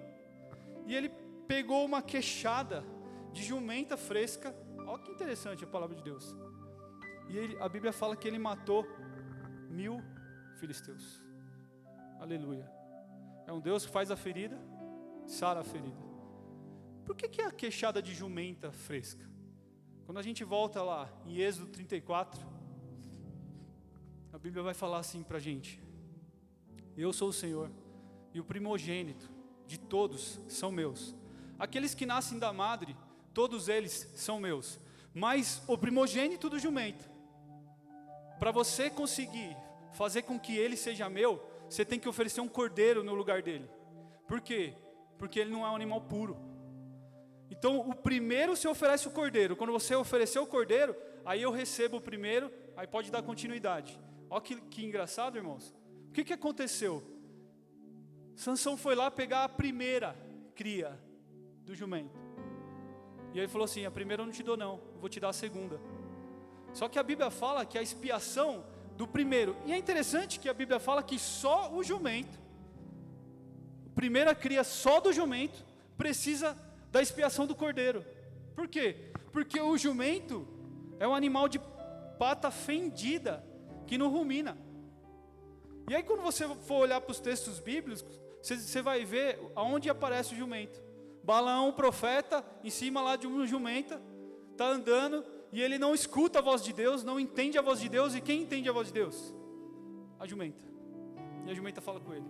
e ele pegou uma queixada de jumenta fresca. Olha que interessante a palavra de Deus. E a Bíblia fala que ele matou 1000 filisteus. Aleluia. É um Deus que faz a ferida, sara a ferida. Por que é a queixada de jumenta fresca? Quando a gente volta lá em Êxodo 34, a Bíblia vai falar assim para a gente: eu sou o Senhor, e o primogênito de todos são meus. Aqueles que nascem da madre, todos eles são meus. Mas o primogênito do jumento, para você conseguir fazer com que ele seja meu, você tem que oferecer um cordeiro no lugar dele. Por quê? Porque ele não é um animal puro. Então o primeiro você oferece o cordeiro. Quando você oferecer o cordeiro, aí eu recebo o primeiro, aí pode dar continuidade. Olha que engraçado, irmãos. O que aconteceu? Sansão foi lá pegar a primeira cria do jumento. E ele falou assim: a primeira eu não te dou não, eu vou te dar a segunda. Só que a Bíblia fala que a expiação do primeiro, e é interessante que a Bíblia fala que só o jumento, a primeira cria só do jumento, precisa da expiação do cordeiro. Por quê? Porque o jumento é um animal de pata fendida, que não rumina. E aí quando você for olhar para os textos bíblicos, você vai ver aonde aparece o jumento. Balaão, profeta, em cima lá de uma jumenta, está andando, e ele não escuta a voz de Deus, não entende a voz de Deus. E quem entende a voz de Deus? A jumenta. E a jumenta fala com ele.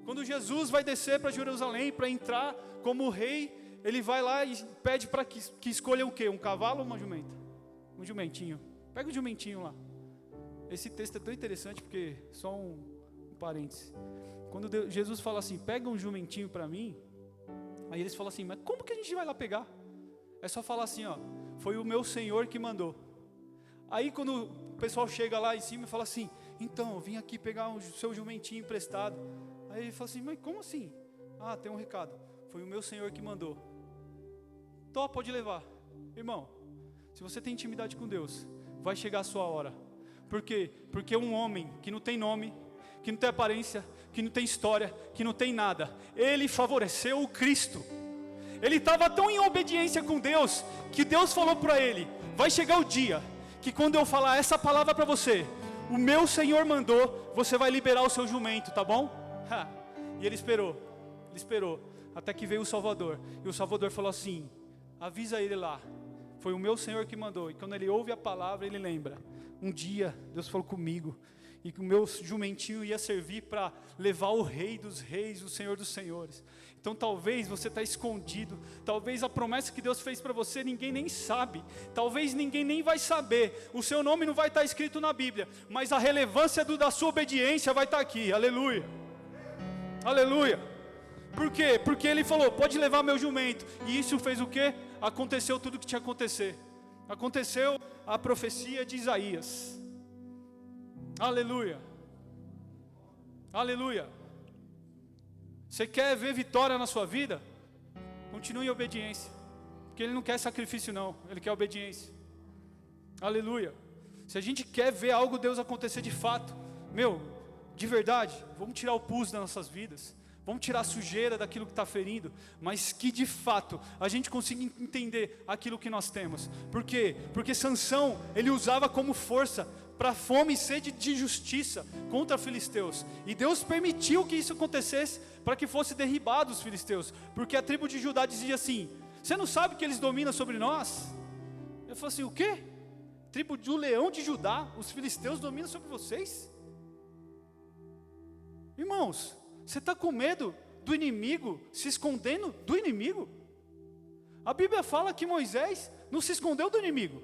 Quando Jesus vai descer para Jerusalém, para entrar como rei, ele vai lá e pede para que escolham o quê? Um cavalo ou uma jumenta? Um jumentinho. Pega o jumentinho lá. Esse texto é tão interessante porque, só um parêntese. Quando Jesus fala assim: pega um jumentinho para mim, aí eles falam assim: mas como que a gente vai lá pegar? É só falar assim, ó: foi o meu Senhor que mandou. Aí quando o pessoal chega lá em cima e fala assim: então, eu vim aqui pegar o seu jumentinho emprestado. Aí ele fala assim: mas como assim? Ah, tem um recado: foi o meu Senhor que mandou. Tó, pode levar. Irmão, se você tem intimidade com Deus, vai chegar a sua hora. Por quê? Porque um homem que não tem nome, que não tem aparência, que não tem história, que não tem nada, ele favoreceu o Cristo. Ele estava tão em obediência com Deus, que Deus falou para ele: vai chegar o dia, que quando eu falar essa palavra para você, o meu Senhor mandou, você vai liberar o seu jumento, tá bom? E ele esperou, até que veio o Salvador. E o Salvador falou assim: avisa ele lá, foi o meu Senhor que mandou. E quando ele ouve a palavra, ele lembra: um dia Deus falou comigo, e que o meu jumentinho ia servir para levar o Rei dos Reis, o Senhor dos Senhores. Então talvez você está escondido, talvez a promessa que Deus fez para você ninguém nem sabe, talvez ninguém nem vai saber, o seu nome não vai estar escrito na Bíblia, mas a relevância da sua obediência vai estar aqui. Aleluia, aleluia. Por quê? Porque ele falou: pode levar meu jumento. E isso fez o quê? Aconteceu tudo o que tinha que acontecer. Aconteceu a profecia de Isaías. Aleluia, aleluia. Você quer ver vitória na sua vida? Continue em obediência, porque Ele não quer sacrifício não, Ele quer obediência. Aleluia. Se a gente quer ver algo Deus acontecer de fato, de verdade, vamos tirar o pus das nossas vidas, vamos tirar a sujeira daquilo que está ferindo, mas que de fato a gente consiga entender aquilo que nós temos. Por quê? Porque Sansão, ele usava como força para fome e sede de justiça contra filisteus, e Deus permitiu que isso acontecesse para que fosse derribado os filisteus, porque a tribo de Judá dizia assim: você não sabe que eles dominam sobre nós? Eu falei assim: o quê? Tribo do leão de Judá, os filisteus dominam sobre vocês? Irmãos, você está com medo do inimigo, se escondendo do inimigo? A Bíblia fala que Moisés não se escondeu do inimigo.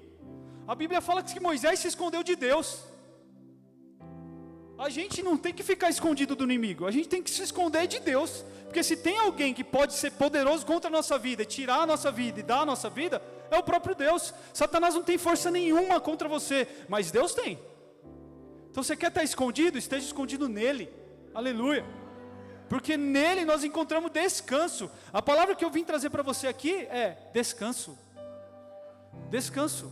A Bíblia fala que Moisés se escondeu de Deus. A gente não tem que ficar escondido do inimigo, a gente tem que se esconder de Deus. Porque se tem alguém que pode ser poderoso contra a nossa vida, tirar a nossa vida e dar a nossa vida, é o próprio Deus. Satanás não tem força nenhuma contra você, mas Deus tem. Então você quer estar escondido? Esteja escondido nele. Aleluia. Porque nele nós encontramos descanso. A palavra que eu vim trazer para você aqui é descanso. Descanso.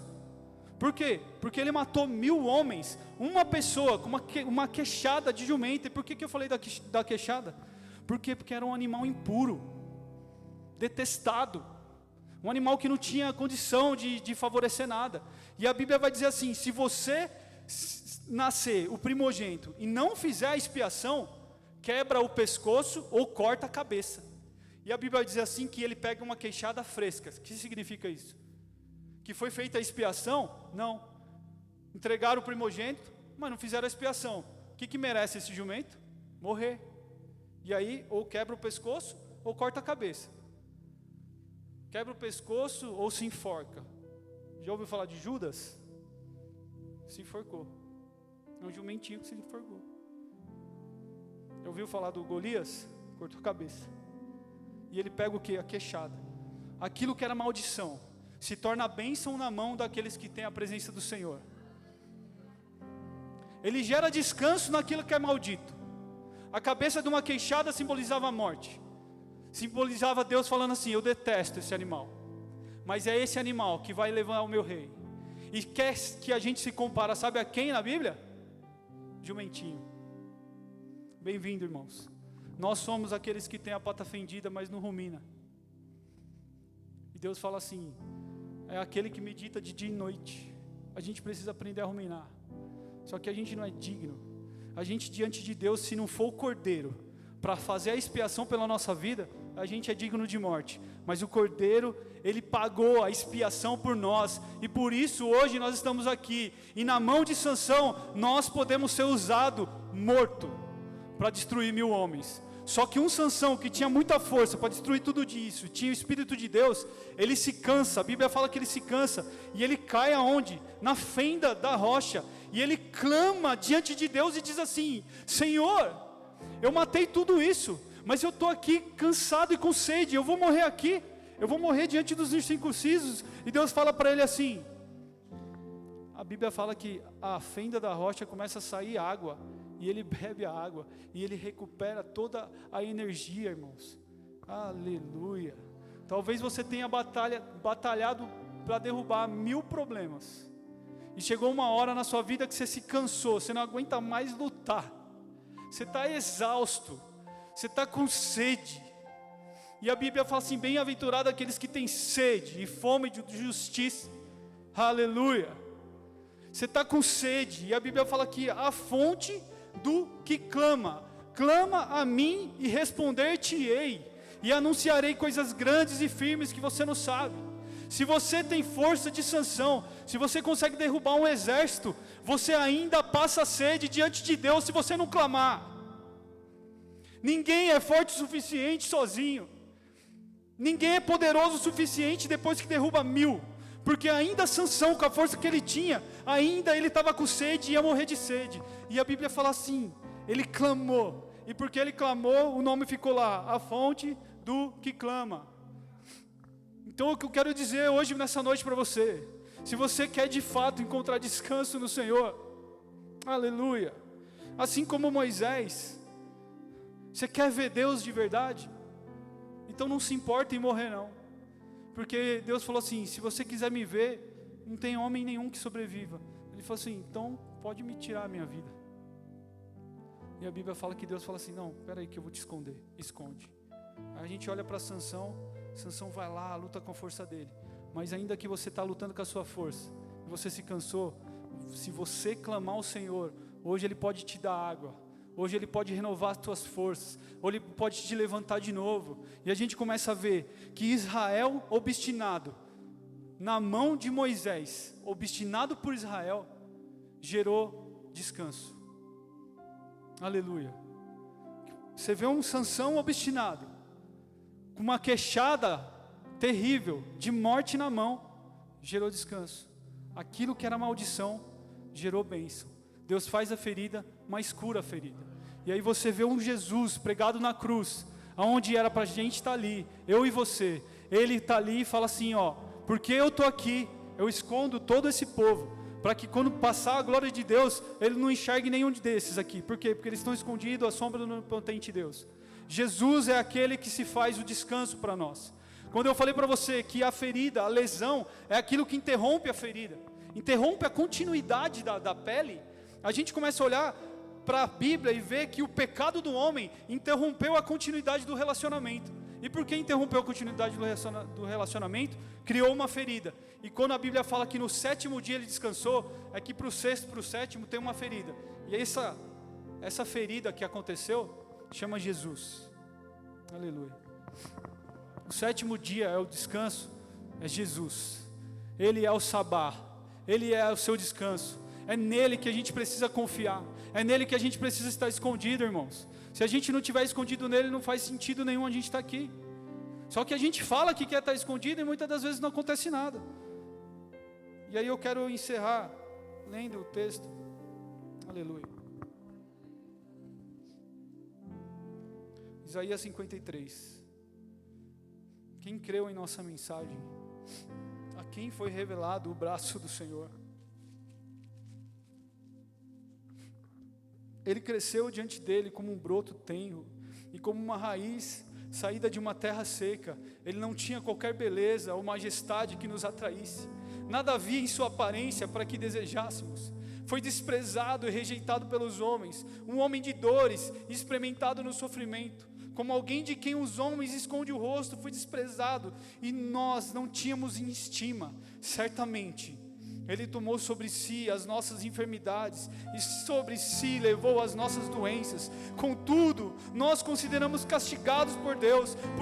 Por quê? Porque ele matou 1000 homens, uma pessoa com uma queixada de jumenta. E por que eu falei da queixada? Por quê? Porque era um animal impuro. detestado, um animal que não tinha condição de favorecer nada. E a Bíblia vai dizer assim: se você nascer o primogênito e não fizer a expiação, quebra o pescoço ou corta a cabeça. E a Bíblia vai dizer assim que ele pega uma queixada fresca. O que significa isso? Que foi feita a expiação? Não. Entregaram o primogênito, mas não fizeram a expiação. O que merece esse jumento? Morrer. E aí, ou quebra o pescoço, ou corta a cabeça. Quebra o pescoço ou se enforca. Já ouviu falar de Judas? Se enforcou. É um jumentinho que se enforcou. Já ouviu falar do Golias? Cortou a cabeça. E ele pega o que? A queixada. Aquilo que era maldição se torna bênção na mão daqueles que têm a presença do Senhor. Ele gera descanso naquilo que é maldito. A cabeça de uma queixada simbolizava a morte. Simbolizava Deus falando assim: eu detesto esse animal, mas é esse animal que vai levar o meu rei. E quer que a gente se compara, sabe a quem na Bíblia? Jumentinho. Bem-vindo, irmãos. Nós somos aqueles que têm a pata fendida, mas não rumina. E Deus fala assim: é aquele que medita de dia e noite. A gente precisa aprender a ruminar. Só que a gente não é digno. A gente diante de Deus, se não for o cordeiro para fazer a expiação pela nossa vida, a gente é digno de morte. Mas o cordeiro, ele pagou a expiação por nós, e por isso hoje nós estamos aqui. E na mão de Sansão nós podemos ser usado morto para destruir 1000 homens. Só que um Sansão que tinha muita força para destruir tudo isso, tinha o Espírito de Deus, ele se cansa. A Bíblia fala que ele se cansa, e ele cai aonde? Na fenda da rocha. E ele clama diante de Deus e diz assim: Senhor, eu matei tudo isso, mas eu estou aqui cansado e com sede, eu vou morrer aqui, eu vou morrer diante dos incircuncisos. E Deus fala para ele assim, a Bíblia fala que a fenda da rocha começa a sair água, e ele bebe a água, e ele recupera toda a energia, irmãos. Aleluia. Talvez você tenha batalhado para derrubar 1000 problemas, e chegou uma hora na sua vida que você se cansou, você não aguenta mais lutar, você está exausto, você está com sede. E a Bíblia fala assim: bem-aventurado aqueles que têm sede e fome de justiça. Aleluia. Você está com sede, e a Bíblia fala que a fonte do que clama a mim e responder-te-ei, e anunciarei coisas grandes e firmes que você não sabe. Se você tem força de Sansão, se você consegue derrubar um exército, você ainda passa sede diante de Deus se você não clamar. Ninguém é forte o suficiente sozinho. Ninguém é poderoso o suficiente depois que derruba 1000. Porque ainda Sansão, com a força que ele tinha, ainda ele estava com sede e ia morrer de sede. E a Bíblia fala assim: ele clamou. E porque ele clamou, o nome ficou lá: a fonte do que clama. Então o que eu quero dizer hoje, nessa noite para você: se você quer de fato encontrar descanso no Senhor, aleluia, assim como Moisés, você quer ver Deus de verdade? Então não se importa em morrer não, porque Deus falou assim: se você quiser me ver, não tem homem nenhum que sobreviva. Ele falou assim: então pode me tirar a minha vida. E a Bíblia fala que Deus fala assim: não, espera aí que eu vou te esconder. Esconde. Aí a gente olha para Sansão vai lá, luta com a força dele. Mas ainda que você está lutando com a sua força, e você se cansou, se você clamar ao Senhor, hoje Ele pode te dar água, hoje Ele pode renovar as tuas forças, ou Ele pode te levantar de novo. E a gente começa a ver que Israel obstinado, na mão de Moisés, obstinado por Israel, gerou descanso. Aleluia. Você vê um Sansão obstinado, com uma queixada terrível, de morte na mão, gerou descanso. Aquilo que era maldição, gerou bênção. Deus faz a ferida, mas cura a ferida. E aí você vê um Jesus pregado na cruz, aonde era para a gente estar ali, eu e você. Ele está ali e fala assim: ó, porque eu estou aqui, eu escondo todo esse povo, para que quando passar a glória de Deus, ele não enxergue nenhum desses aqui. Por quê? Porque eles estão escondidos à sombra do onipotente Deus. Jesus é aquele que se faz o descanso para nós. Quando eu falei para você que a ferida, a lesão, é aquilo que interrompe a ferida, interrompe a continuidade da pele, a gente começa a olhar para a Bíblia e ver que o pecado do homem interrompeu a continuidade do relacionamento. E por que interrompeu a continuidade do relacionamento? Criou uma ferida. E quando a Bíblia fala que no 7º dia ele descansou, é que para o 6º, para o 7º tem uma ferida. E essa ferida que aconteceu, chama Jesus. Aleluia. O 7º dia é o descanso, é Jesus. Ele é o sabá, Ele é o seu descanso. É nele que a gente precisa confiar. É nele que a gente precisa estar escondido, irmãos. Se a gente não estiver escondido nele, não faz sentido nenhum a gente estar aqui. Só que a gente fala que quer estar escondido e muitas das vezes não acontece nada. E aí eu quero encerrar lendo o texto. Aleluia. Isaías 53. Quem creu em nossa mensagem? A quem foi revelado o braço do Senhor? Ele cresceu diante dele como um broto tenro e como uma raiz saída de uma terra seca. Ele não tinha qualquer beleza ou majestade que nos atraísse. Nada havia em sua aparência para que desejássemos. Foi desprezado e rejeitado pelos homens, um homem de dores, experimentado no sofrimento. Como alguém de quem os homens escondem o rosto, foi desprezado e nós não tínhamos em estima. Certamente Ele tomou sobre si as nossas enfermidades e sobre si levou as nossas doenças. Contudo, nós consideramos castigados por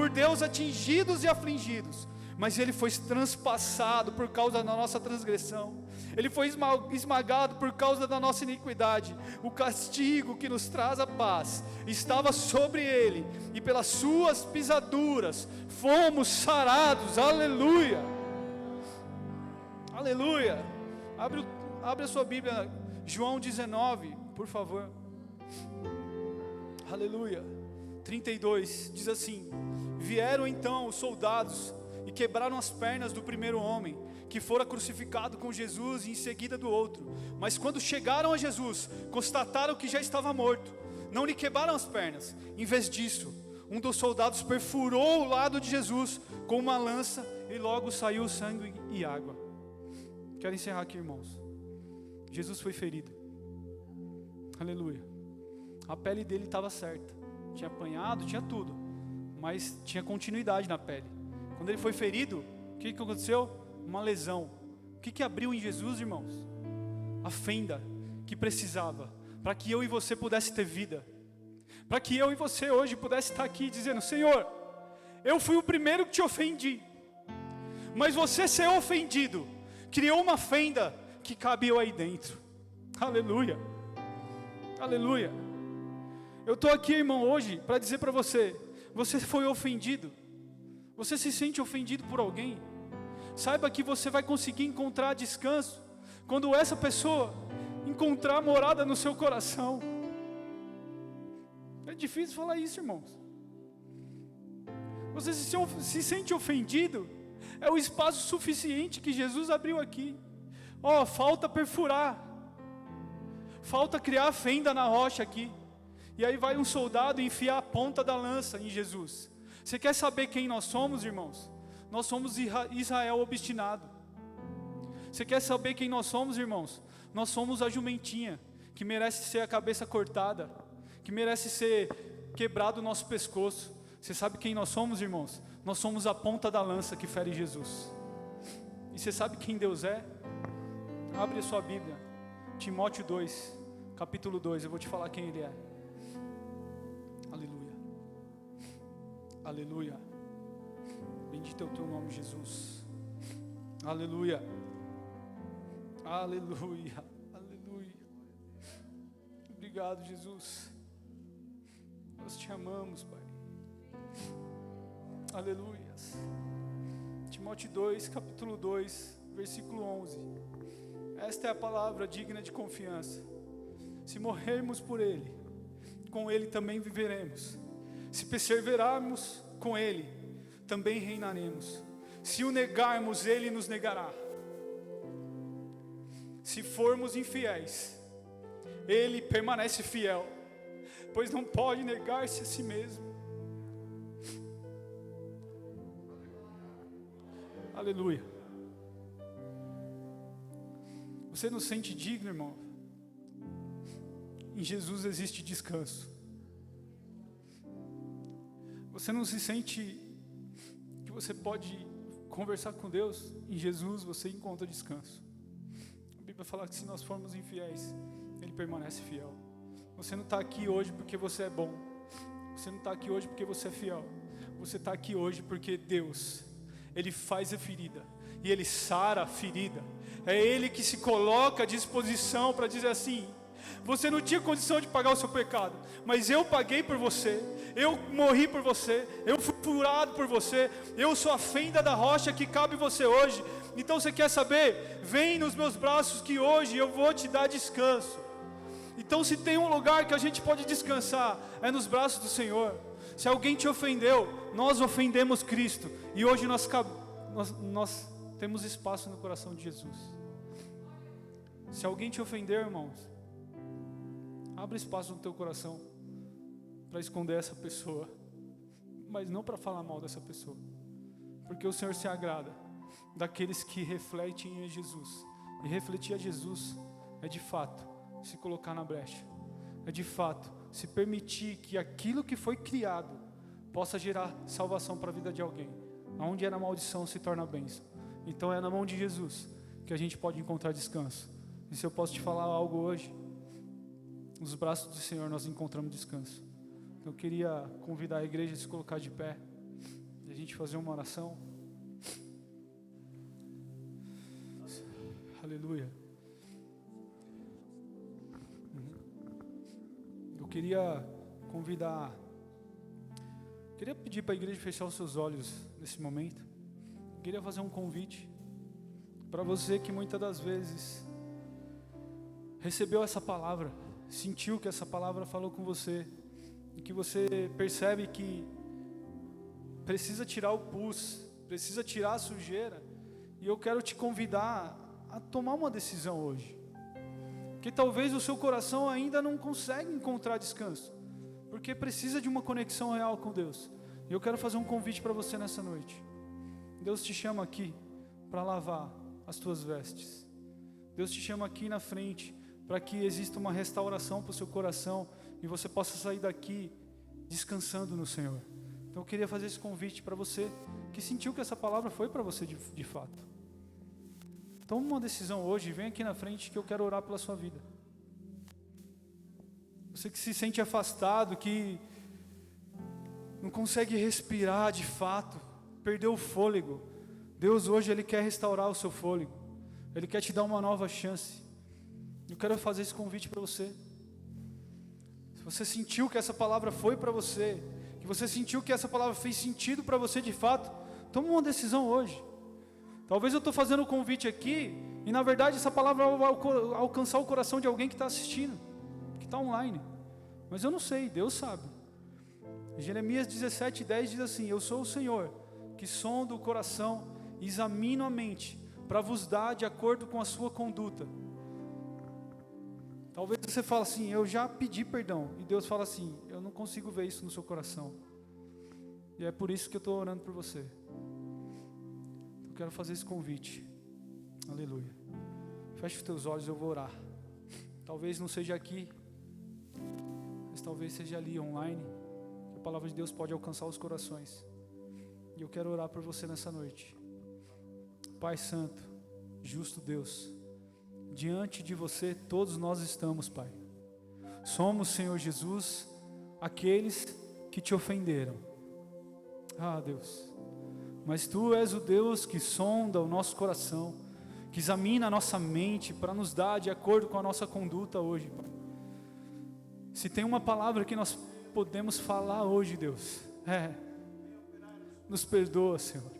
Deus atingidos e afligidos. Mas Ele foi transpassado por causa da nossa transgressão. Ele foi esmagado por causa da nossa iniquidade. O castigo que nos traz a paz estava sobre Ele, e pelas suas pisaduras fomos sarados. Aleluia. Aleluia. Abre a sua Bíblia, João 19, por favor. Aleluia. 32, diz assim: vieram então os soldados e quebraram as pernas do primeiro homem, que fora crucificado com Jesus, e em seguida do outro. Mas quando chegaram a Jesus, constataram que já estava morto. Não lhe quebraram as pernas. Em vez disso, um dos soldados perfurou o lado de Jesus com uma lança, e logo saiu sangue e água. Quero encerrar aqui, irmãos. Jesus foi ferido. Aleluia. A pele dele estava certa. Tinha apanhado, tinha tudo, mas tinha continuidade na pele. Quando ele foi ferido, o que aconteceu? Uma lesão. O que abriu em Jesus, irmãos? A fenda que precisava, para que eu e você pudesse ter vida. Para que eu e você hoje pudesse estar aqui dizendo: Senhor, eu fui o primeiro que te ofendi, mas você ser ofendido criou uma fenda que cabia aí dentro. Aleluia. Aleluia. Eu estou aqui, irmão, hoje para dizer para você: você foi ofendido. Você se sente ofendido por alguém? Saiba que você vai conseguir encontrar descanso quando essa pessoa encontrar morada no seu coração. É difícil falar isso, irmãos. Você se sente ofendido? É o espaço suficiente que Jesus abriu aqui. Falta perfurar, falta criar a fenda na rocha aqui. E aí vai um soldado enfiar a ponta da lança em Jesus. Você quer saber quem nós somos, irmãos? Nós somos Israel obstinado. Você quer saber quem nós somos, irmãos? Nós somos a jumentinha que merece ser a cabeça cortada, que merece ser quebrado o nosso pescoço. Você sabe quem nós somos, irmãos? Nós somos a ponta da lança que fere Jesus. E você sabe quem Deus é? Abre a sua Bíblia, Timóteo 2, capítulo 2, eu vou te falar quem Ele é. Aleluia. Aleluia. Bendito é o teu nome, Jesus. Aleluia. Aleluia. Aleluia. Obrigado, Jesus. Nós te amamos, Pai. Aleluia. Timóteo 2, capítulo 2, versículo 11. Esta é a palavra digna de confiança. Se morrermos por Ele, com Ele também viveremos. Se perseverarmos com Ele, também reinaremos. Se o negarmos, Ele nos negará. Se formos infiéis, Ele permanece fiel, pois não pode negar-se a si mesmo. Aleluia. Você não se sente digno, irmão? Em Jesus existe descanso. Você não se sente você pode conversar com Deus, em Jesus você encontra descanso. A Bíblia fala que se nós formos infiéis, Ele permanece fiel. Você não está aqui hoje porque você é bom. Você não está aqui hoje porque você é fiel. Você está aqui hoje porque Deus, Ele faz a ferida e Ele sara a ferida. É Ele que se coloca à disposição para dizer assim: você não tinha condição de pagar o seu pecado, mas eu paguei por você, eu morri por você, eu fui furado por você, eu sou a fenda da rocha que cabe em você hoje. Então você quer saber? Vem nos meus braços que hoje eu vou te dar descanso. Então se tem um lugar que a gente pode descansar, é nos braços do Senhor. Se alguém te ofendeu, nós ofendemos Cristo, e hoje nós temos espaço no coração de Jesus. Se alguém te ofender, irmãos, abre espaço no teu coração para esconder essa pessoa, mas não para falar mal dessa pessoa, porque o Senhor se agrada daqueles que refletem em Jesus. E refletir a Jesus é de fato se colocar na brecha, é de fato se permitir que aquilo que foi criado possa gerar salvação para a vida de alguém. Onde era maldição se torna bênção. Então é na mão de Jesus que a gente pode encontrar descanso. E se eu posso te falar algo hoje, nos braços do Senhor nós encontramos descanso. Então eu queria convidar a igreja a se colocar de pé e a gente fazer uma oração. Aleluia. Eu queria pedir para a igreja fechar os seus olhos nesse momento. Eu queria fazer um convite para você que muitas das vezes recebeu essa palavra, sentiu que essa palavra falou com você, e que você percebe que precisa tirar o pus, precisa tirar a sujeira, e eu quero te convidar a tomar uma decisão hoje, porque talvez o seu coração ainda não consegue encontrar descanso, porque precisa de uma conexão real com Deus. E eu quero fazer um convite para você nessa noite. Deus te chama aqui para lavar as tuas vestes. Deus te chama aqui na frente para que exista uma restauração para o seu coração e você possa sair daqui descansando no Senhor. Então eu queria fazer esse convite para você que sentiu que essa palavra foi para você de fato. Toma uma decisão hoje, vem aqui na frente que eu quero orar pela sua vida. Você que se sente afastado, que não consegue respirar de fato, perdeu o fôlego. Deus hoje Ele quer restaurar o seu fôlego. Ele quer te dar uma nova chance. Eu quero fazer esse convite para você. Se você sentiu que essa palavra foi para você, que você sentiu que essa palavra fez sentido para você de fato, toma uma decisão hoje. Talvez eu estou fazendo um convite aqui e na verdade essa palavra vai alcançar o coração de alguém que está assistindo, que está online. Mas eu não sei, Deus sabe. Jeremias 17:10 diz assim: eu sou o Senhor que sonda o coração e examino a mente para vos dar de acordo com a sua conduta. Talvez você fale assim: eu já pedi perdão, e Deus fala assim: eu não consigo ver isso no seu coração, e é por isso que eu estou orando por você. Eu quero fazer esse convite. Aleluia. Feche os teus olhos, eu vou orar. Talvez não seja aqui, mas talvez seja ali online, que a palavra de Deus pode alcançar os corações. E eu quero orar por você nessa noite. Pai Santo, justo Deus, diante de você todos nós estamos, Pai. Somos, Senhor Jesus, aqueles que te ofenderam. Ah, Deus, mas Tu és o Deus que sonda o nosso coração, que examina a nossa mente para nos dar de acordo com a nossa conduta hoje, Pai. Se tem uma palavra que nós podemos falar hoje, Deus, nos perdoa, Senhor.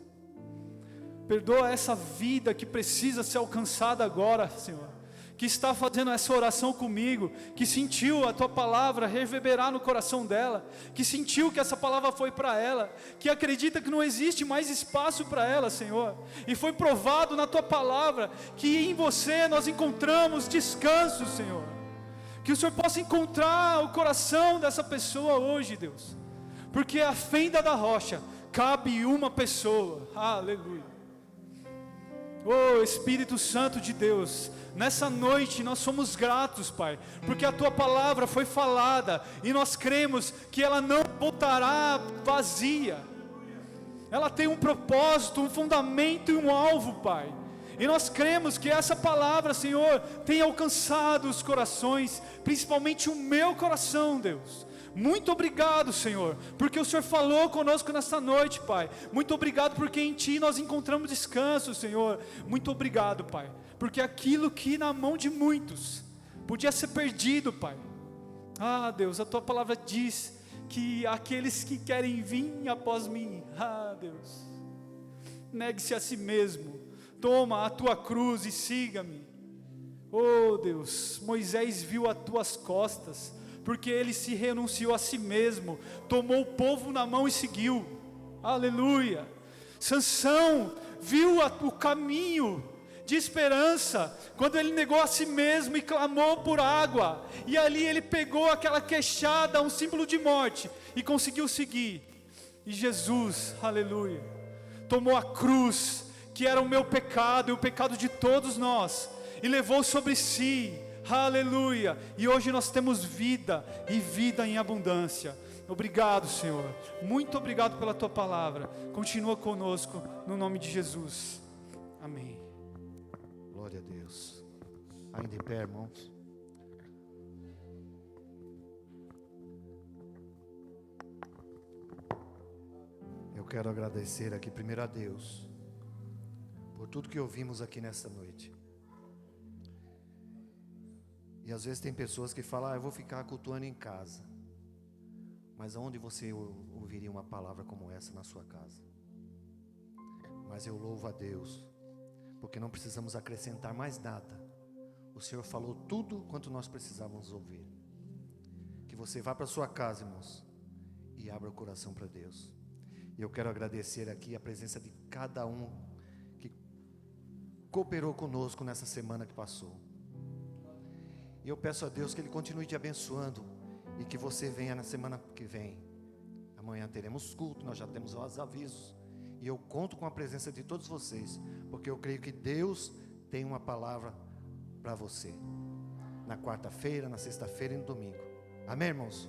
Perdoa essa vida que precisa ser alcançada agora, Senhor, que está fazendo essa oração comigo, que sentiu a Tua palavra reverberar no coração dela, que sentiu que essa palavra foi para ela, que acredita que não existe mais espaço para ela, Senhor, e foi provado na Tua palavra que em Você nós encontramos descanso, Senhor. Que o Senhor possa encontrar o coração dessa pessoa hoje, Deus, porque a fenda da rocha cabe uma pessoa. Aleluia. Oh Espírito Santo de Deus, nessa noite nós somos gratos, Pai, porque a Tua palavra foi falada e nós cremos que ela não voltará vazia. ela tem um propósito, um fundamento e um alvo, Pai. E nós cremos que essa palavra, Senhor, tem alcançado os corações, principalmente o meu coração, Deus. Muito obrigado, Senhor, porque o Senhor falou conosco nesta noite, Pai. Muito obrigado porque em Ti nós encontramos descanso, Senhor. Muito obrigado, Pai, porque aquilo que na mão de muitos podia ser perdido, Pai. Ah, Deus, a Tua palavra diz que aqueles que querem vir após mim, Deus, negue-se a si mesmo, toma a tua cruz e siga-me. Oh Deus, Moisés viu as tuas costas, porque ele se renunciou a si mesmo, tomou o povo na mão e seguiu. Aleluia. Sansão viu o caminho de esperança, quando ele negou a si mesmo e clamou por água, e ali ele pegou aquela queixada, um símbolo de morte, e conseguiu seguir. E Jesus, aleluia, tomou a cruz, que era o meu pecado e o pecado de todos nós, e levou sobre si, aleluia, e hoje nós temos vida, e vida em abundância. Obrigado, Senhor, muito obrigado pela Tua palavra, continua conosco, no nome de Jesus, amém. Glória a Deus. Ainda em pé, irmãos. Eu quero agradecer aqui primeiro a Deus por tudo que ouvimos aqui nesta noite. E às vezes tem pessoas que falam: eu vou ficar cultuando em casa. Mas aonde você ouviria uma palavra como essa na sua casa? Mas eu louvo a Deus, porque não precisamos acrescentar mais nada. O Senhor falou tudo quanto nós precisávamos ouvir. Que você vá para a sua casa, irmãos, e abra o coração para Deus. E eu quero agradecer aqui a presença de cada um que cooperou conosco nessa semana que passou. E eu peço a Deus que Ele continue te abençoando, e que você venha na semana que vem. Amanhã teremos culto, nós já temos os avisos, e eu conto com a presença de todos vocês, porque eu creio que Deus tem uma palavra para você, na quarta-feira, na sexta-feira e no domingo. Amém, irmãos?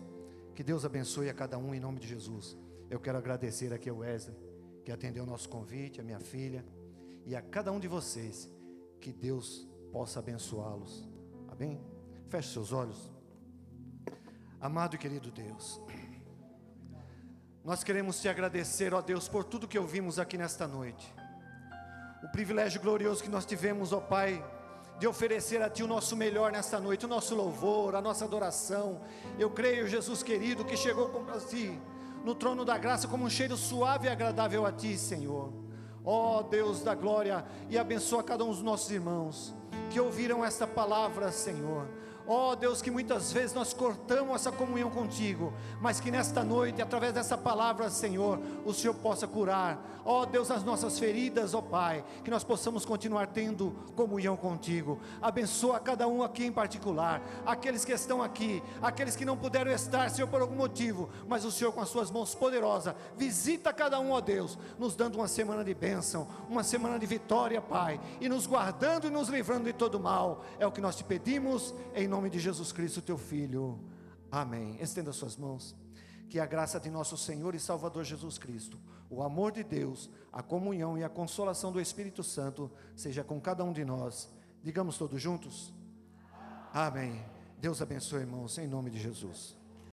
Que Deus abençoe a cada um em nome de Jesus. Eu quero agradecer aqui ao Wesley, que atendeu o nosso convite, a minha filha, e a cada um de vocês, que Deus possa abençoá-los. Amém? Feche seus olhos. Amado e querido Deus, nós queremos te agradecer, ó Deus, por tudo que ouvimos aqui nesta noite. O privilégio glorioso que nós tivemos, ó Pai, de oferecer a Ti o nosso melhor nesta noite, o nosso louvor, a nossa adoração. Eu creio, Jesus querido, que chegou para Ti, no trono da graça, como um cheiro suave e agradável a Ti, Senhor. Ó Deus da glória, e abençoa cada um dos nossos irmãos que ouviram esta palavra, Senhor. Ó Deus, que muitas vezes nós cortamos essa comunhão contigo, mas que nesta noite, através dessa palavra, Senhor, o Senhor possa curar, ó Deus, as nossas feridas, ó Pai, que nós possamos continuar tendo comunhão contigo. Abençoa cada um aqui em particular, aqueles que estão aqui, aqueles que não puderam estar, Senhor, por algum motivo, mas o Senhor com as suas mãos poderosas, visita cada um, ó Deus, nos dando uma semana de bênção, uma semana de vitória, Pai, e nos guardando e nos livrando de todo mal. É o que nós te pedimos, em nome de Jesus Cristo, Teu Filho, amém. Estenda suas mãos. Que a graça de nosso Senhor e Salvador Jesus Cristo, o amor de Deus, a comunhão e a consolação do Espírito Santo seja com cada um de nós. Digamos todos juntos, amém. Deus abençoe, irmãos, em nome de Jesus.